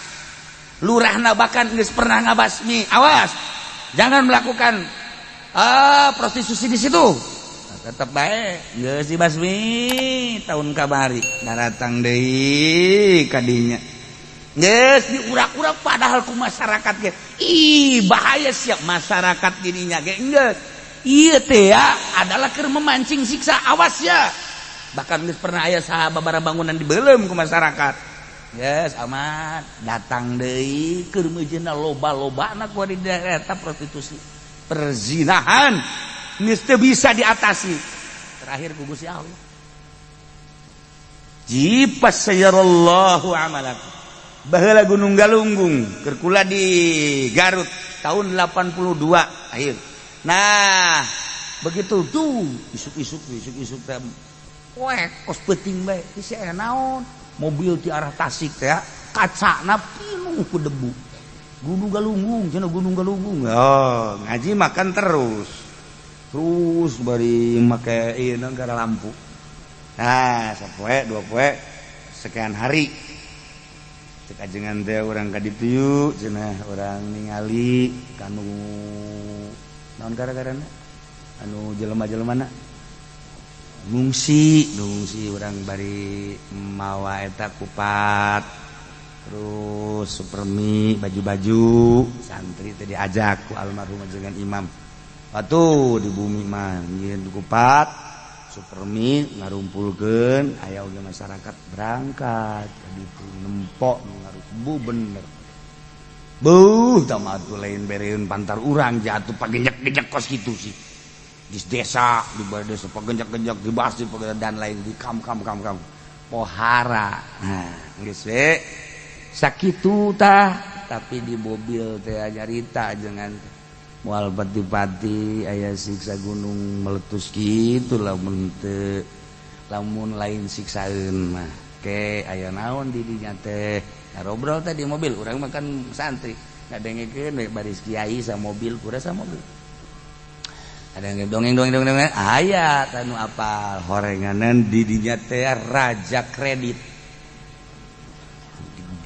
Lurahna bahkan geus pernah ngabasmi. Awas, jangan melakukan prostitusi di situ. Nah, tetep bae geus dibasmi tahun kabari. Daratang deui ka dinya. Geus diurak-urak padahal ku masyarakat ge. Ih, bahaya siap masyarakat dirinya ge. Geus. Ieu teh adalah keur memancing siksa, awas ya. Bahkan geus pernah aya sababaraha bangunan dibeulem ku masyarakat. Geus aman, datang deui keur meujeuna loba-lobana ku di daerah eta prostitusi. Perzinahan geus teu bisa diatasi. Terakhir ku Gusti Allah. Jipas sayarallahu amalakum. Baheula Gunung Galunggung keur kula di Garut tahun 82 akhir. Nah, begitu tuh isuk-isuk teh weh kos peuting bae si aya naon mobil ti arah Tasik teh kacana pinuh ku debu. Gunung Galunggung cenah Gunung Galunggung. Oh, ngaji makan terus bari make ieu gara lampu. Nah, sapoe dua poe sekian hari cek ajengan teh urang ka ditu yeuh cenah urang ningali kanu naon gara-garana anu jelema-jelemana ngungsi urang bari mawa eta kupat terus supermi baju-baju santri teh diajak ku almarhum ajengan imam atuh di bumi mah nyieun kupat supermi ngarumpulkeun aya oge masyarakat berangkat ka ditu nempok ngarubu bener. Tama atuh lain bereun pantar urang jatuh pagenjak-genjak kos kitu sih. Di desa, di bawah desa pagenjak-genjak di basir dan lain di kam pohara. Nah, geus we sakitu tah tapi di mobil teh nyarita jangan moal pati-pati aya siksa gunung meletus kitu lamun teu lamun lain siksaeun mah ke aya naon di dinya teh ngobrol teh di mobil urang mah kan santri ngadengekeun we baris kiai sa mobil kura sa mobil ada dongeng aya anu apal horenganan di dinya teh raja kredit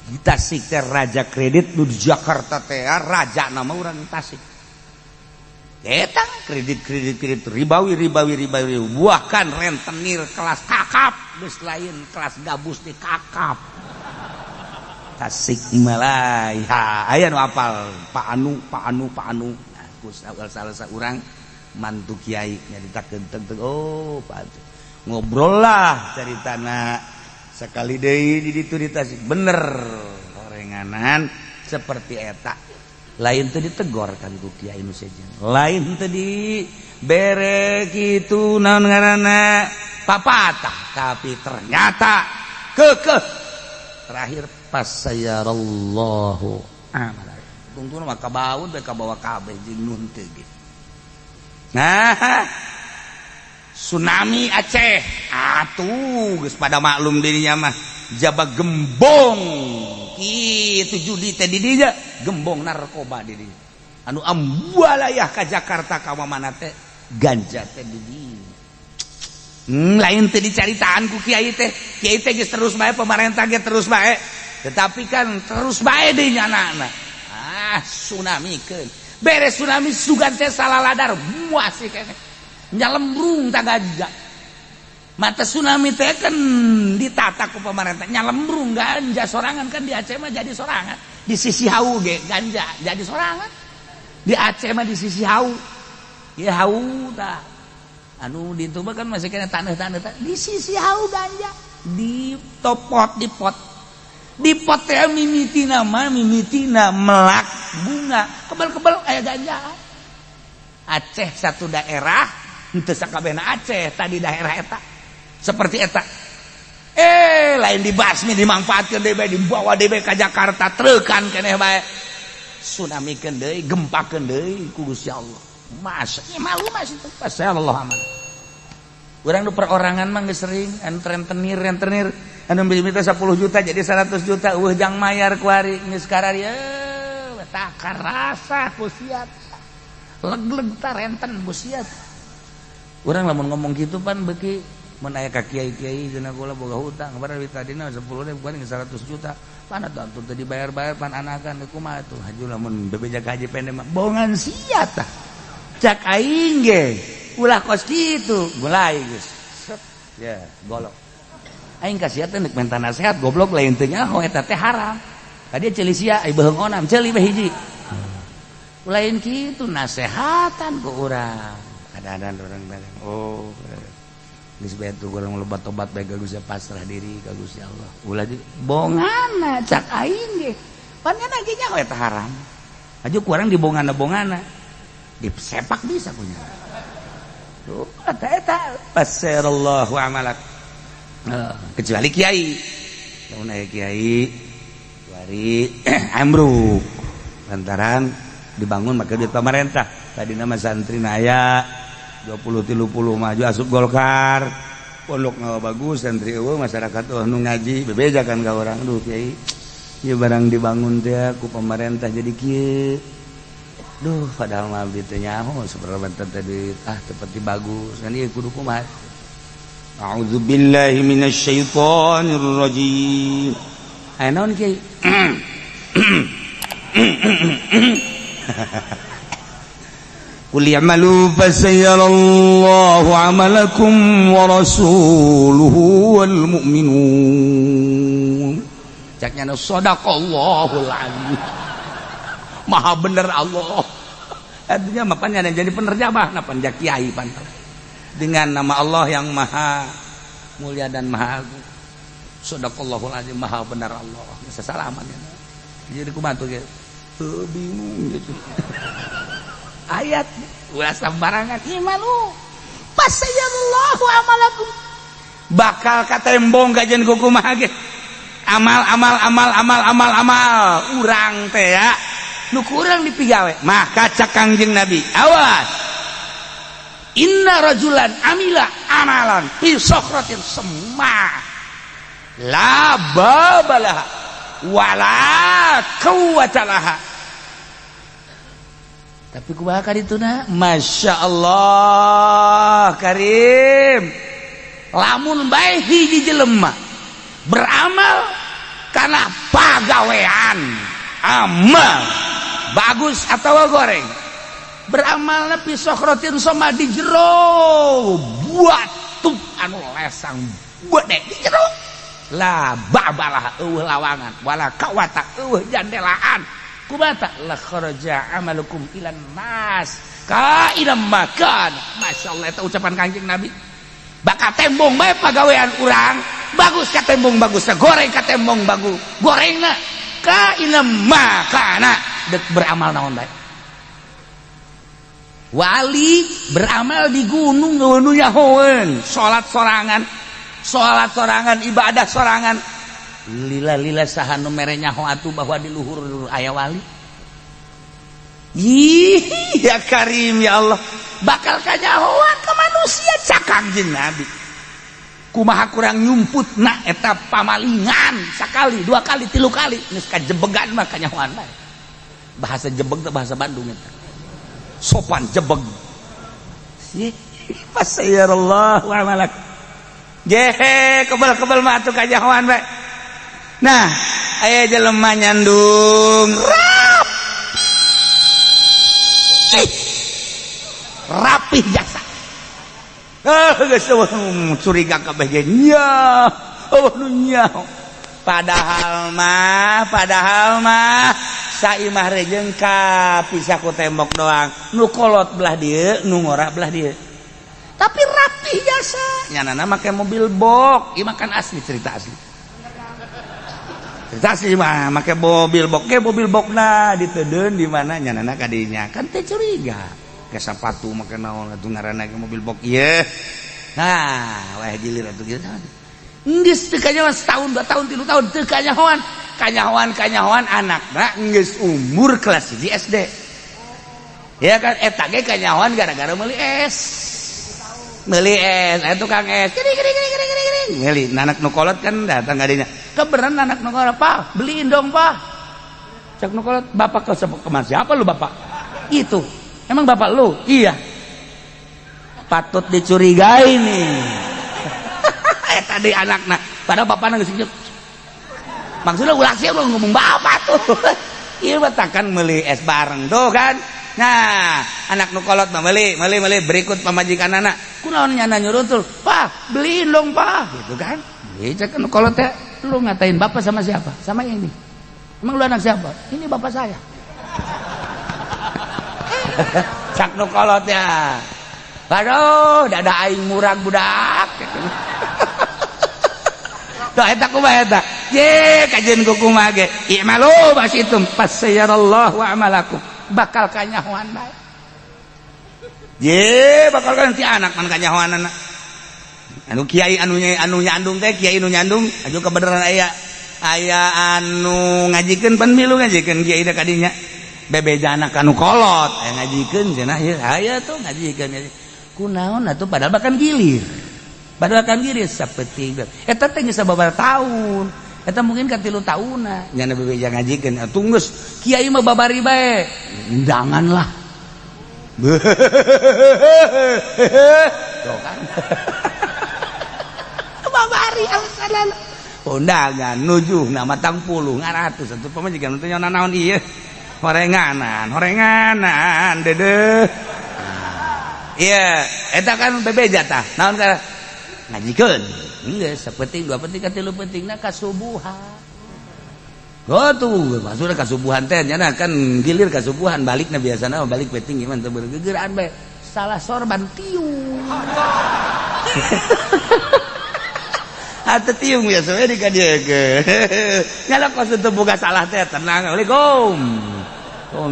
di Tasik teh raja kredit nu di Jakarta teh raja nama urang Tasik eta kredit ribawi buahkan rentenir kelas kakap geus lain kelas gabus di kakap Tasik Malaya aya nu apal Pak Anu nah ku salah urang mantu kiai nyaritakeun tentang oh Pak ngobrol lah ceritana sekali deui di ditu di Tasik bener orenganan seperti eta lain teu ditegor kan ku Kiai nu sejen lain teu di bere kitu naon ngaranna papatah tapi ternyata kekeh terakhir pas sayarallahu amal tungtuna mah kabaun bae kabawa kabeh jeung nun teu gitu. Nah tsunami Aceh atuh geus pada maklum dirinya mah jaba gembong kitu judi teh di dinya gembong narkoba di dinya anu ambualayah ka Jakarta ka mana teh ganja teh di dinya lain teh dicaritaan ku kiai teh geus terus bae pemerintah ge terus bae tetapi kan terus bae deui nyana tsunami keun beres tsunami sugan teh salaladar muas keneh nyalembrung tak ganja mata tsunami teh kan ditata ku pemerintah nyalembrung ganja sorangan kan di Aceh mah jadi sorangan di sisi hau ge ganja jadi sorangan di Aceh mah di sisi hau ya hau tah anu di itu mah kan masih kena tanah-tanah di sisi hau ganja di pot di pot teh mimitina melak bunga kebel-kebel aya ganja Aceh satu daerah henteu sakabehna Aceh tadi daerah eta seperti eta lain dibasmi dimanfaatkeun deui bae dibawa deui ka Jakarta treukan keneh bae tsunamikeun deui gempakeun deui ku Gusti Allah masya malu masih teh Allah aman urang nu perorangan mah geus sering anu rentenir anu minta 10 juta jadi 100 juta eueuh jang mayar ku hari geus kararieu takar rasa kusiat leg-leg ta renten busiat urang lamun ngomong kitu pan beuki mun aya ka kiai-kiai cenah kula boga hutang bari tadina 10.000 bukan 100 juta pan atuh teu dibayar-bayar pan anakan kumaha atuh haji lamun bebejag haji pendek mah bohongan sia tah cak aing ge ulah kos kitu mulai geus ya golok aing kasiat teh neuk minta nasehat goblok lain teh nyaho eta teh haram tadi ceuli sia ai beheung onam ceuli bae hiji lain kitu nasehatan ku urang ada orang bilang geus bae tuh urang loba tobat bae ka Gusti pasrah diri ka Gusti Allah ulah bongana cak aing ge pan nya ge nyaho eta haram aju ku urang di bongana disepak bisa punya tuh eta pasarallahu amalak kecuali kiai lamun aya kiai wari ambruk lantaran dibangun maka duit pemerintah tadi nama santri naya 20-30 maju asup Golkar pondok ngawa bagus santri eueuh masyarakat nu ngaji bebeja kan ka urang aduh kiai ieu barang dibangun teh ku pemerintah jadi kieu duh padahal mah abdi teh nyaho saperabad teh duit tepati bagus kan ieu kudu kumaha a'udzubillahi minasyaitonir rajim aya naon kiai Qul i'malu fasayarallahu 'amalakum wa rasuluhu wal mu'minun. Caknya sadaqallahul azim. Maha bener Allah. Artinya mah pan jadi penerjemah na pan kiai pan. Dengan nama Allah yang maha mulia dan maha agung. Sadaqallahul azim, maha benar Allah. Sesalaman ya. Jadi kumaha tuh bingung gitu. Ayat ulah sembarangan imalu fasayallahu amalakum bakal katembong gajen kumaha ge amal urang teh ya nu kurang dipigawe maka cak Kangjeng Nabi awas inna rajulan amila amalan fi sokratin semma la babalah wala quwwatalah tapi kumaha kadituna Masya Allah Karim lamun bae hiji jelema beramal karena pagawean amal bagus atau goreng beramal nepi sokratin sama di jero batu anu lesang gede di jero la babalah eueuh lawangan wala kawata eueuh jandelaan kubata la kharaja amalukum ilan nas ka ila makan masyaallah eta ucapan Kanjeng Nabi bakal tembong bae pagawean urang bagus ka tembong bagus goreng ka tembong bagus gorengna ka ina makana dek beramal naon bae wali beramal di gunung nu nyahoeun salat sorangan ibadah sorangan lila saha nu mere nyaho atuh bahwa di luhur aya wali ih ya karim ya Allah bakal kanyahoan ke manusia cakang jeung nabi kumaha kurang nyumputna eta pamalingan sakali dua kali tilu kali geus kajebegan mah kanyahoan bae bahasa jebeg teh bahasa Bandung eta sopan jebeg fasayarallahu amalak gehe kebal mah atuh kanyahoan bae nah aya jelema nyandung rapih jasa geus curiga kabeh ge nya nya padahal mah saimah rejeung kapisah ku tembok doang nu kolot belah dieu nu ngora belah dieu tapi rapih jasa nyanana make mobil box ieu mah kan asli cerita asli mah make mobil boxna diteudeun di mana nyanana ka dinya kan teu curiga ke sapatu make naon atuh ngaranna ke mobil box ieu nah wae gilir atuh kieu geus teu kanyahoan setahun 2 tahun 3 tahun teu kanyahoan anakna geus umur kelas 1 SD ya kan eta ge kanyahoan gara-gara meuli es aya tukang es kering meuli anak nu kolot kan datang ka dinya keberan anak nu kolot pa beliin dong pa cek nu kolot bapak ke siapa lu bapak itu emang bapak lu? Iya. Patut dicurigai nih. Tadi anaknya. Padahal bapaknya ngesijek. Maksudnya ulah siap lu ngomong bapak tuh. Iya batakan meli es bareng tuh kan. Nah, anak nukolot mah meli berikut pamajikan anak. Kunaon nyana nyuruh tuh. Pak, beliin dong pak. Gitu kan. Iya cek nukolot ya. Lu ngatain bapak sama siapa? Sama ini. Emang lu anak siapa? Ini bapak saya. Cak nu kolot ya aduh dada aing murag budak tuh eta kumaha eta ye kajen kumaha ge i'malu basitum fasayarallahu amalakum bakal kanyahoan bae ye bakal kan ti anak man kanyahoanana anu kiai anu nyandung teh kiai nu nyandung aju kebenaran aya anu ngajikeun pan milu ngajikeun kiai da kadinya bebejana kanu kolot aya ngajikeun cenah ieu aya tuh ngajikeun kunaon atuh padahal bahkan gilir sapeting eta teh geus sababaraha taun eta mungkin ka 3 taunna nyana bebeja ngajikeun atuh geus kiai mah babari bae undangan lah tuh kan babari alasan undangan nujuh nama tang puluh ngaratus atuh pamajikan teh nyana naon ieu horenganan dedeh iya eta kan bebeja tah naon ka ngajikeun geus sapeting 2 penting ka 3 pentingna kasubuhan gotuh maksudna kasubuhan teh nya kan gilir kasubuhan balikna biasana balik penting gimana teu bergegeraan bae salah sorban tiung atuh tiung biasa we di ka dieu ge nya kos teu boga salah teh tenang assalamualaikum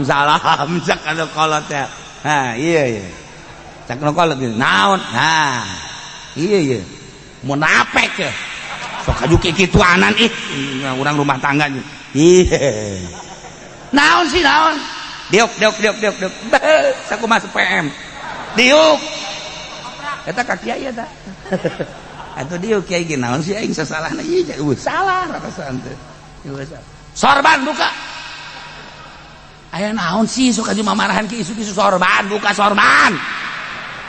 salam cak anu kolot ya ha iya cak anu kolot naon nah iya munafik ya sok aju kikituanan urang rumah tangga iya naon sih naon diuk sakumaha PM diuk eta ka kiai eta atuh diuk kiai ge naon sih aing sasalahna ieu salah ratasan teh sorban buka aya naon sih sok aju mamarahan ki isu-isu sorban buka sorban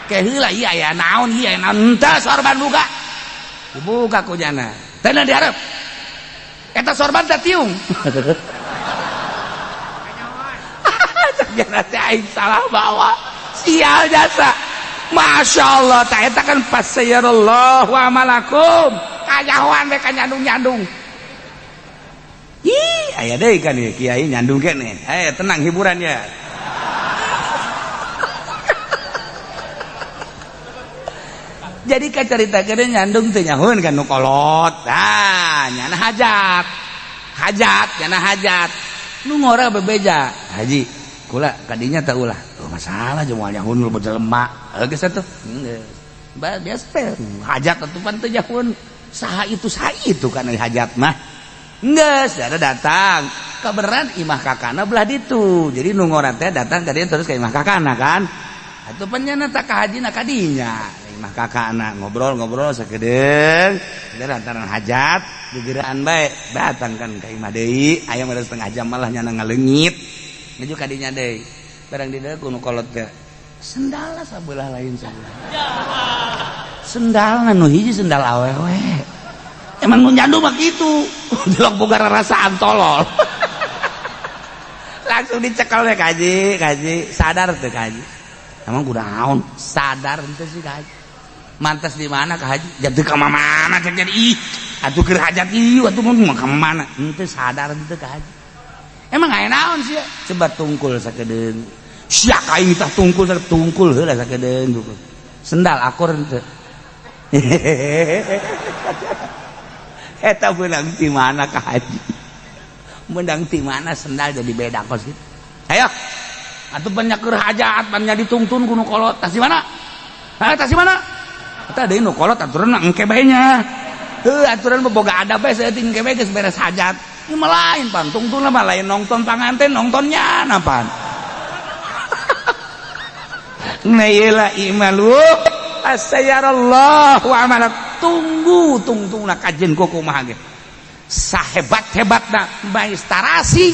ke heula ieu aya naon ieu henteu sorban buka dibuka ku jana teh na dihareup eta sorban teh tiung jana teh aing salah bawa sial jasa masyaallah tah eta kan fasayarallahu amalakum kanyahoan we kanyandung-nyandung ih aya deui kan ieu kiai nyandung keneh tenang hiburan ya Jadi kacaritakeun nyandung teu nyahoun kan nu kolot. Tah nyana hajat. Hajat nyana hajat. Nu ngora bebeja. Haji, kula kadinya teh ulah. Oh masalah jeung moal nyahoun lu jelema. Geus atuh. Geus. Biasa teh hajat atupan teu nyahoun. Saha itu kana hajat mah. Geus ada datang. Kabeneran imah kakana belah ditu. Jadi nu ngora teh datang ka dieu terus ka imah kakana kan. Atuh panjana tak ka hajina kadinya. Imah kakana ngobrol-ngobrol sakedeung. Da lantaran hajat, gegeraan bae datang kan ka imah deui, aya mah setengah jam malah nyana ngaleungit. Nuju kadinya deui. Barang di dieu nu kolot teh. Sendalna sabelah lain sabelah. Sendalna nu hiji sendal awewe. Emang nu nyandu mah kitu. Jelok boga rarasaan tolol. Langsung dicekel we kaji sadar teu kaji. Emang kudu naon? Sadar henteu sih kaji. Mantes di mana ka haji? Jam teu ka mana cek jadi ih. Atuh keur hajat ieu atuh mah ka mana? Henteu sadar henteu ka haji. Emang aya naon sih? Coba tungkul sakedeung. Sia kain tah tungkul heula sakedeung tungkul. Sendal akur henteu. Eta beunang di mana ka haji? Mendang ti mana sendal jadi beda kos gitu. Ayo. Atuh banyak keur hajat, banyak ditungtun ku nu kolot. Tas di mana? Hah, tas di mana? Eta deui nu kolot aturan engke bae nya. Heuh, aturan boga adab bae saeutik engke bae geus beres hajat. Ieu mah lain pan, tungtun mah lain nongton panganten, nongtonnya napan. Naila imalu asyarallahu amalak. Tunggu tungtungna kajen ku kumaha ge. Sahebat-hebatna bais tarasi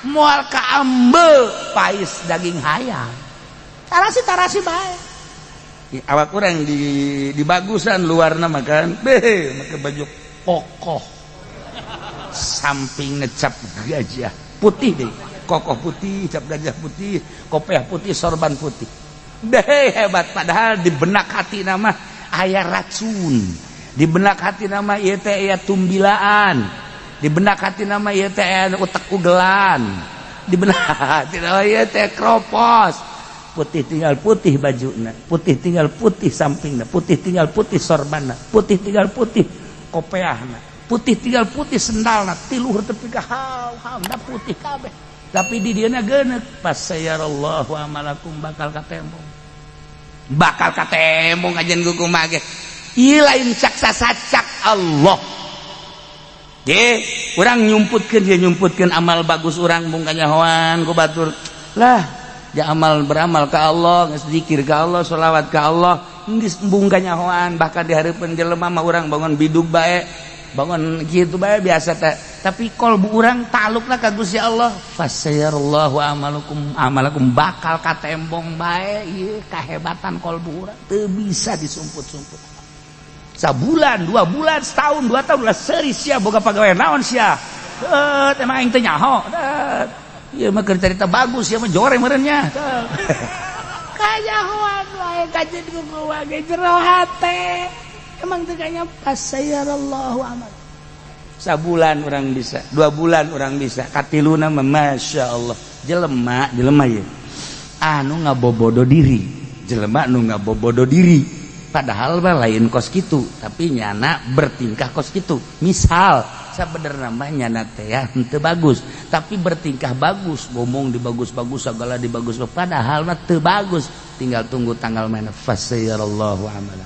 moal ka ambeul pais daging hayam. Tarasi bae. Awak urang di bagusan luarna makan make baju kokoh. Samping ngecap gajah putih deh. Kokoh putih, cap gajah putih, kopiah putih, sorban putih. Deh hebat padahal di benak hati nama aya racun. Di benak hati nama ieu teh aya tumbilaan. Di benak hati nama ieu teh aya utek ugelan. Di benak hati nama ieu teh kropos. Putih tinggal putih bajuna, putih tinggal putih sampingna, putih tinggal putih sorbanna, putih tinggal putih kopeahna, putih tinggal putih sendalna, tiluhur tepi ka haw-hawna putih kabeh. Tapi di dieu na geuneuh pas sayarallahu amalakum bakal katembong. Bakal katembong ajen ku kumaha ge. Ieu lain cak sasacak Allah. Ge, urang nyumputkeun amal bagus urang mung kanyahoan ku batur. Lah, ja amal beramal ka Allah, geus zikir ka Allah, sholawat ka Allah, geus embung kanyahoan, bahkan di hareupeun jelema mah urang bangun bidug bae, bangun kitu bae biasa teh. Tapi kolbu urang talukna ka Gusti Allah, fasayarallahu amalakum bakal katembong bae ieu kahebatan kolbu urang teu bisa disumput-sumput. Sabulan, 2 bulan, setahun, 2 tahun lah seuri sia boga pagawe naon sia. Teh mah aing teu nyaho. Ieu mah keur carita bagus, ieu mah jore meureunnya. Kajahoan wae kajen ku kumaha ge jero hate. Emang teu kanya pasayarallahu amal. Sabulan orang bisa, 2 bulan orang bisa, katiluna mah masyaallah. Jelema ieu anu ngabobodo diri. Jelema anu ngabobodo diri. Padahal mah lain kos kitu, tapi nyana bertingkah kos kitu. Misal sabenerna mah nyana teh henteu bagus, tapi bertingkah bagus, ngomong dibagus-bagus segala dibagus, padahal mah teu bagus. Tinggal tunggu tanggal mana fasayarallahu amala.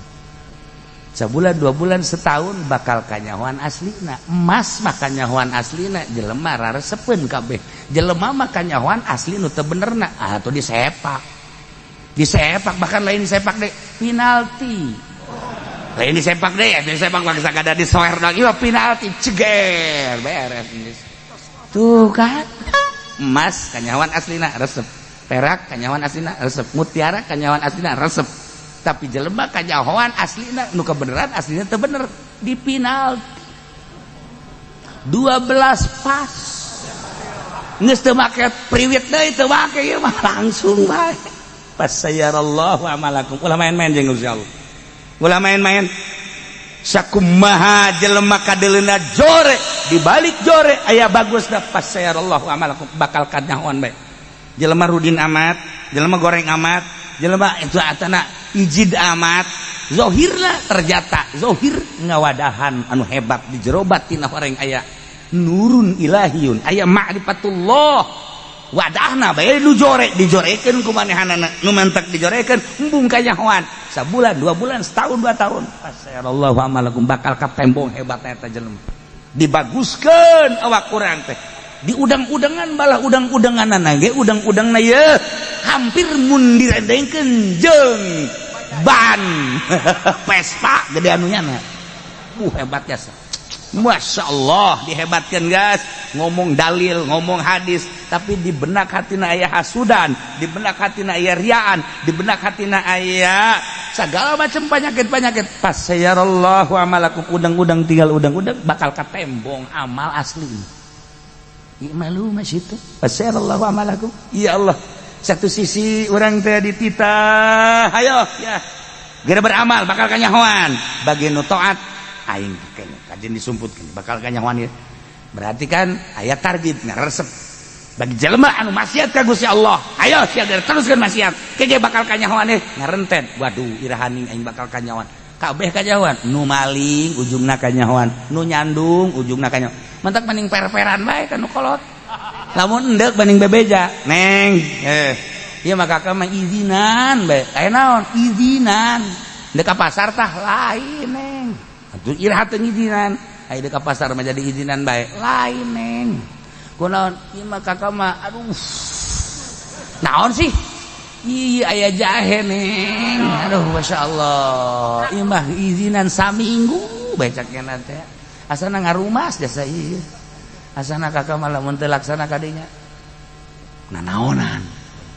Sabulan, 2 bulan, setahun bakal kanyahoan aslina. Emas mah kanyahoan aslina, jelema raresepeun kabeh. Jelema mah kanyahoan asli nu teu benerna, atuh disepak. Disepak bahkan lain disepak deh penalti. Lain disepak deh, disepak bangsa kada disoer dong. Ieu penalti ceger beres. Tuh kan. Emas kanyahoan aslina resep. Perak kanyahoan aslina resep. Mutiara kanyahoan aslina resep. Tapi jelema kanyahoan aslina nu kebeneran aslina teu bener di penalti. 12 pas. Geus teu make priwit deui teu make ieu mah langsung bae. Fasayarallahu amalakum. Ulah main-main jeung Gusti Allah. Ulah main-main. Sakumaha jelema kadeleuna jore, di balik jore aya bagusna fasayarallahu amalakum bakal kanyahoan bae. Jelema rudin amat, jelema goreng amat, jelema itu atana ijid amat zohirna terjata zohir ngawadahan anu hebat di jero batinna horeng aya nurun ilahiyun aya ma'rifatullah wadahna bae nu jorek dijorekeun ku manehanana nu mentek dijorekeun embung kanyahoan sabulan 2 bulan setahun 2 tahun fasyarallahu amalakum bakal katembong hebatna eta jelema dibaguskeun awak urang teh di udang-udangan balah udang-udanganna ge udang-udangna ye hampir mun direndengkeun jeung ban Vespa gede anunya na hebat jasa Masya Allah dihebatkan guys ngomong dalil ngomong hadis tapi di benak hatina aya hasudan di benak hatina aya riaan di benak hatina aya segala macam penyakit-penyakit fasyarallahu amalakum udang-udang tinggal udang-udang bakal katembong amal asli malu mas itu fasyarallahu amalakum ya Allah satu sisi orang teh dititah ayo ya gara beramal bakal kanyahoan bagi nu taat aing kene kajen disumputkeun bakal kanyahoan ya berarti kan aya target ngaresep bagi jelema anu maksiat ka Gusti Allah ayo sia teruskeun maksiat kege bakal kanyahoan ngarenten waduh irahaning aing bakal kanyahoan kabeh kanyahoan nu maling ujungna kanyahoan nu nyandung ujungna kanyahoan mentak mending per-peran bae kan nu kolot lamun endek banding bebeja neng ieu mah kakak mah izinan bae aya naon izinan endek ka pasar tah lain neng atuh iraha teu izinan aya deuk ka pasar mah jadi izinan bae lain neng kunaon ieu mah kakak mah aduh naon sih ih aya jahe neng aduh masyaallah ieu mah izinan saminggu bae cakena teh asana ngarumas jasa ieu asana kakak malah mun teu laksana ka dinya nanaonan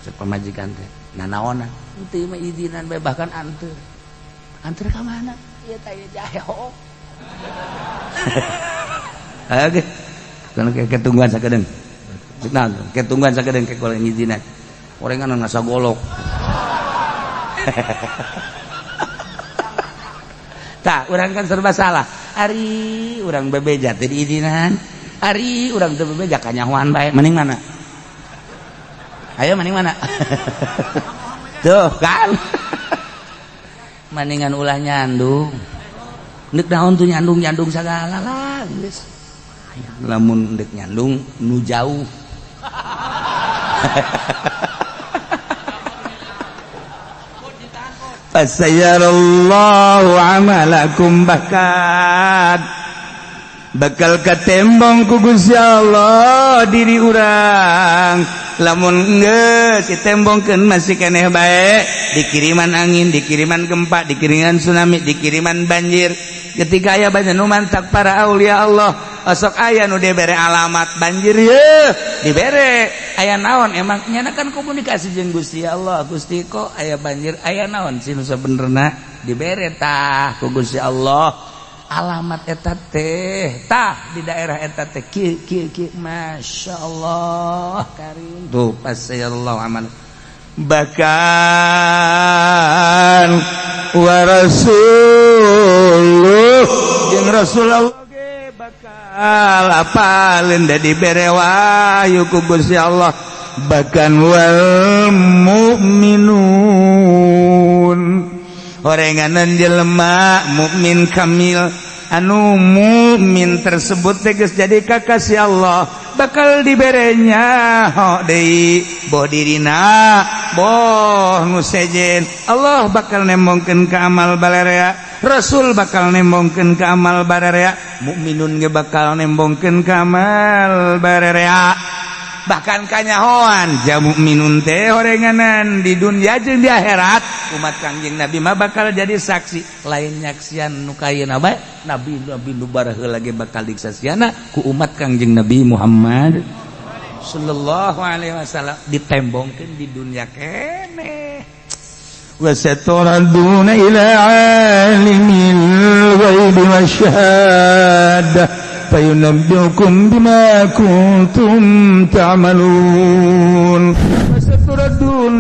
cek pamajikan teh nanaonan teu mah izinan bae bahkan anteur ka mana ieu teh jahe ho oke kana ketungguan sakedeung cek naon ketungguan sakedeung ke goleng izinan orengan ngasa golok tah urang kan serba salah ari urang bebeja teh diizinan ari urang teu bebeja kanyahoan bae mending mana ayo mending mana tuh kan mendingan ulah nyandung neuk naon tuh nyandung sagala lah geus lamun deuk nyandung nu jauh fasayarallahu amalakum bakal katembong ku Gusti Allah diri urang lamun geus ditembongkeun masih keneh bae dikiriman angin dikiriman gempa dikiriman tsunami dikiriman banjir ketika aya banyak nu mantak para aulia Allah osok aya nu dibere alamat banjir ye dibere aya naon emang nyana kan komunikasi jeung Gusti Allah Gusti kok aya banjir aya naon sih nu sabenerna dibere tah ku Gusti Allah alamat eta teh tah di daerah eta teh kieu masyaallah karim tuh pasayallahu aman bahkan wa rasuluh jeung Rasulullah ge bakal apalin da dibere wahyu ku Gusti Allah bahkan wal mu'minun horenganan jelema mukmin kamil anu mukmin tersebut tegas jadi kakasih Allah bakal diberenya ho deui boh dirina boh nu sejen Allah bakal nembongkeun ka amal balarea Rasul bakal nembongkeun ka amal balarea mukminun ge bakal nembongkeun ka amal balarea bahkan kanyahoan jamu minun teh horenganan di dunia jeung di akhirat umat Kangjeng Nabi mah bakal jadi saksi lain nyaksian nu kayeuna bae nabi nu baraheula ge bakal disaksiana ku umat Kangjeng Nabi Muhammad sallallahu alaihi wasallam ditembongkeun di dunia kene wa saturaduna ila alimil ghaibi wasyahadah فَيُنَبِّئُكُمْ بِمَا كُنْتُمْ تَعْمَلُونَ وَسَتُرَدُونَ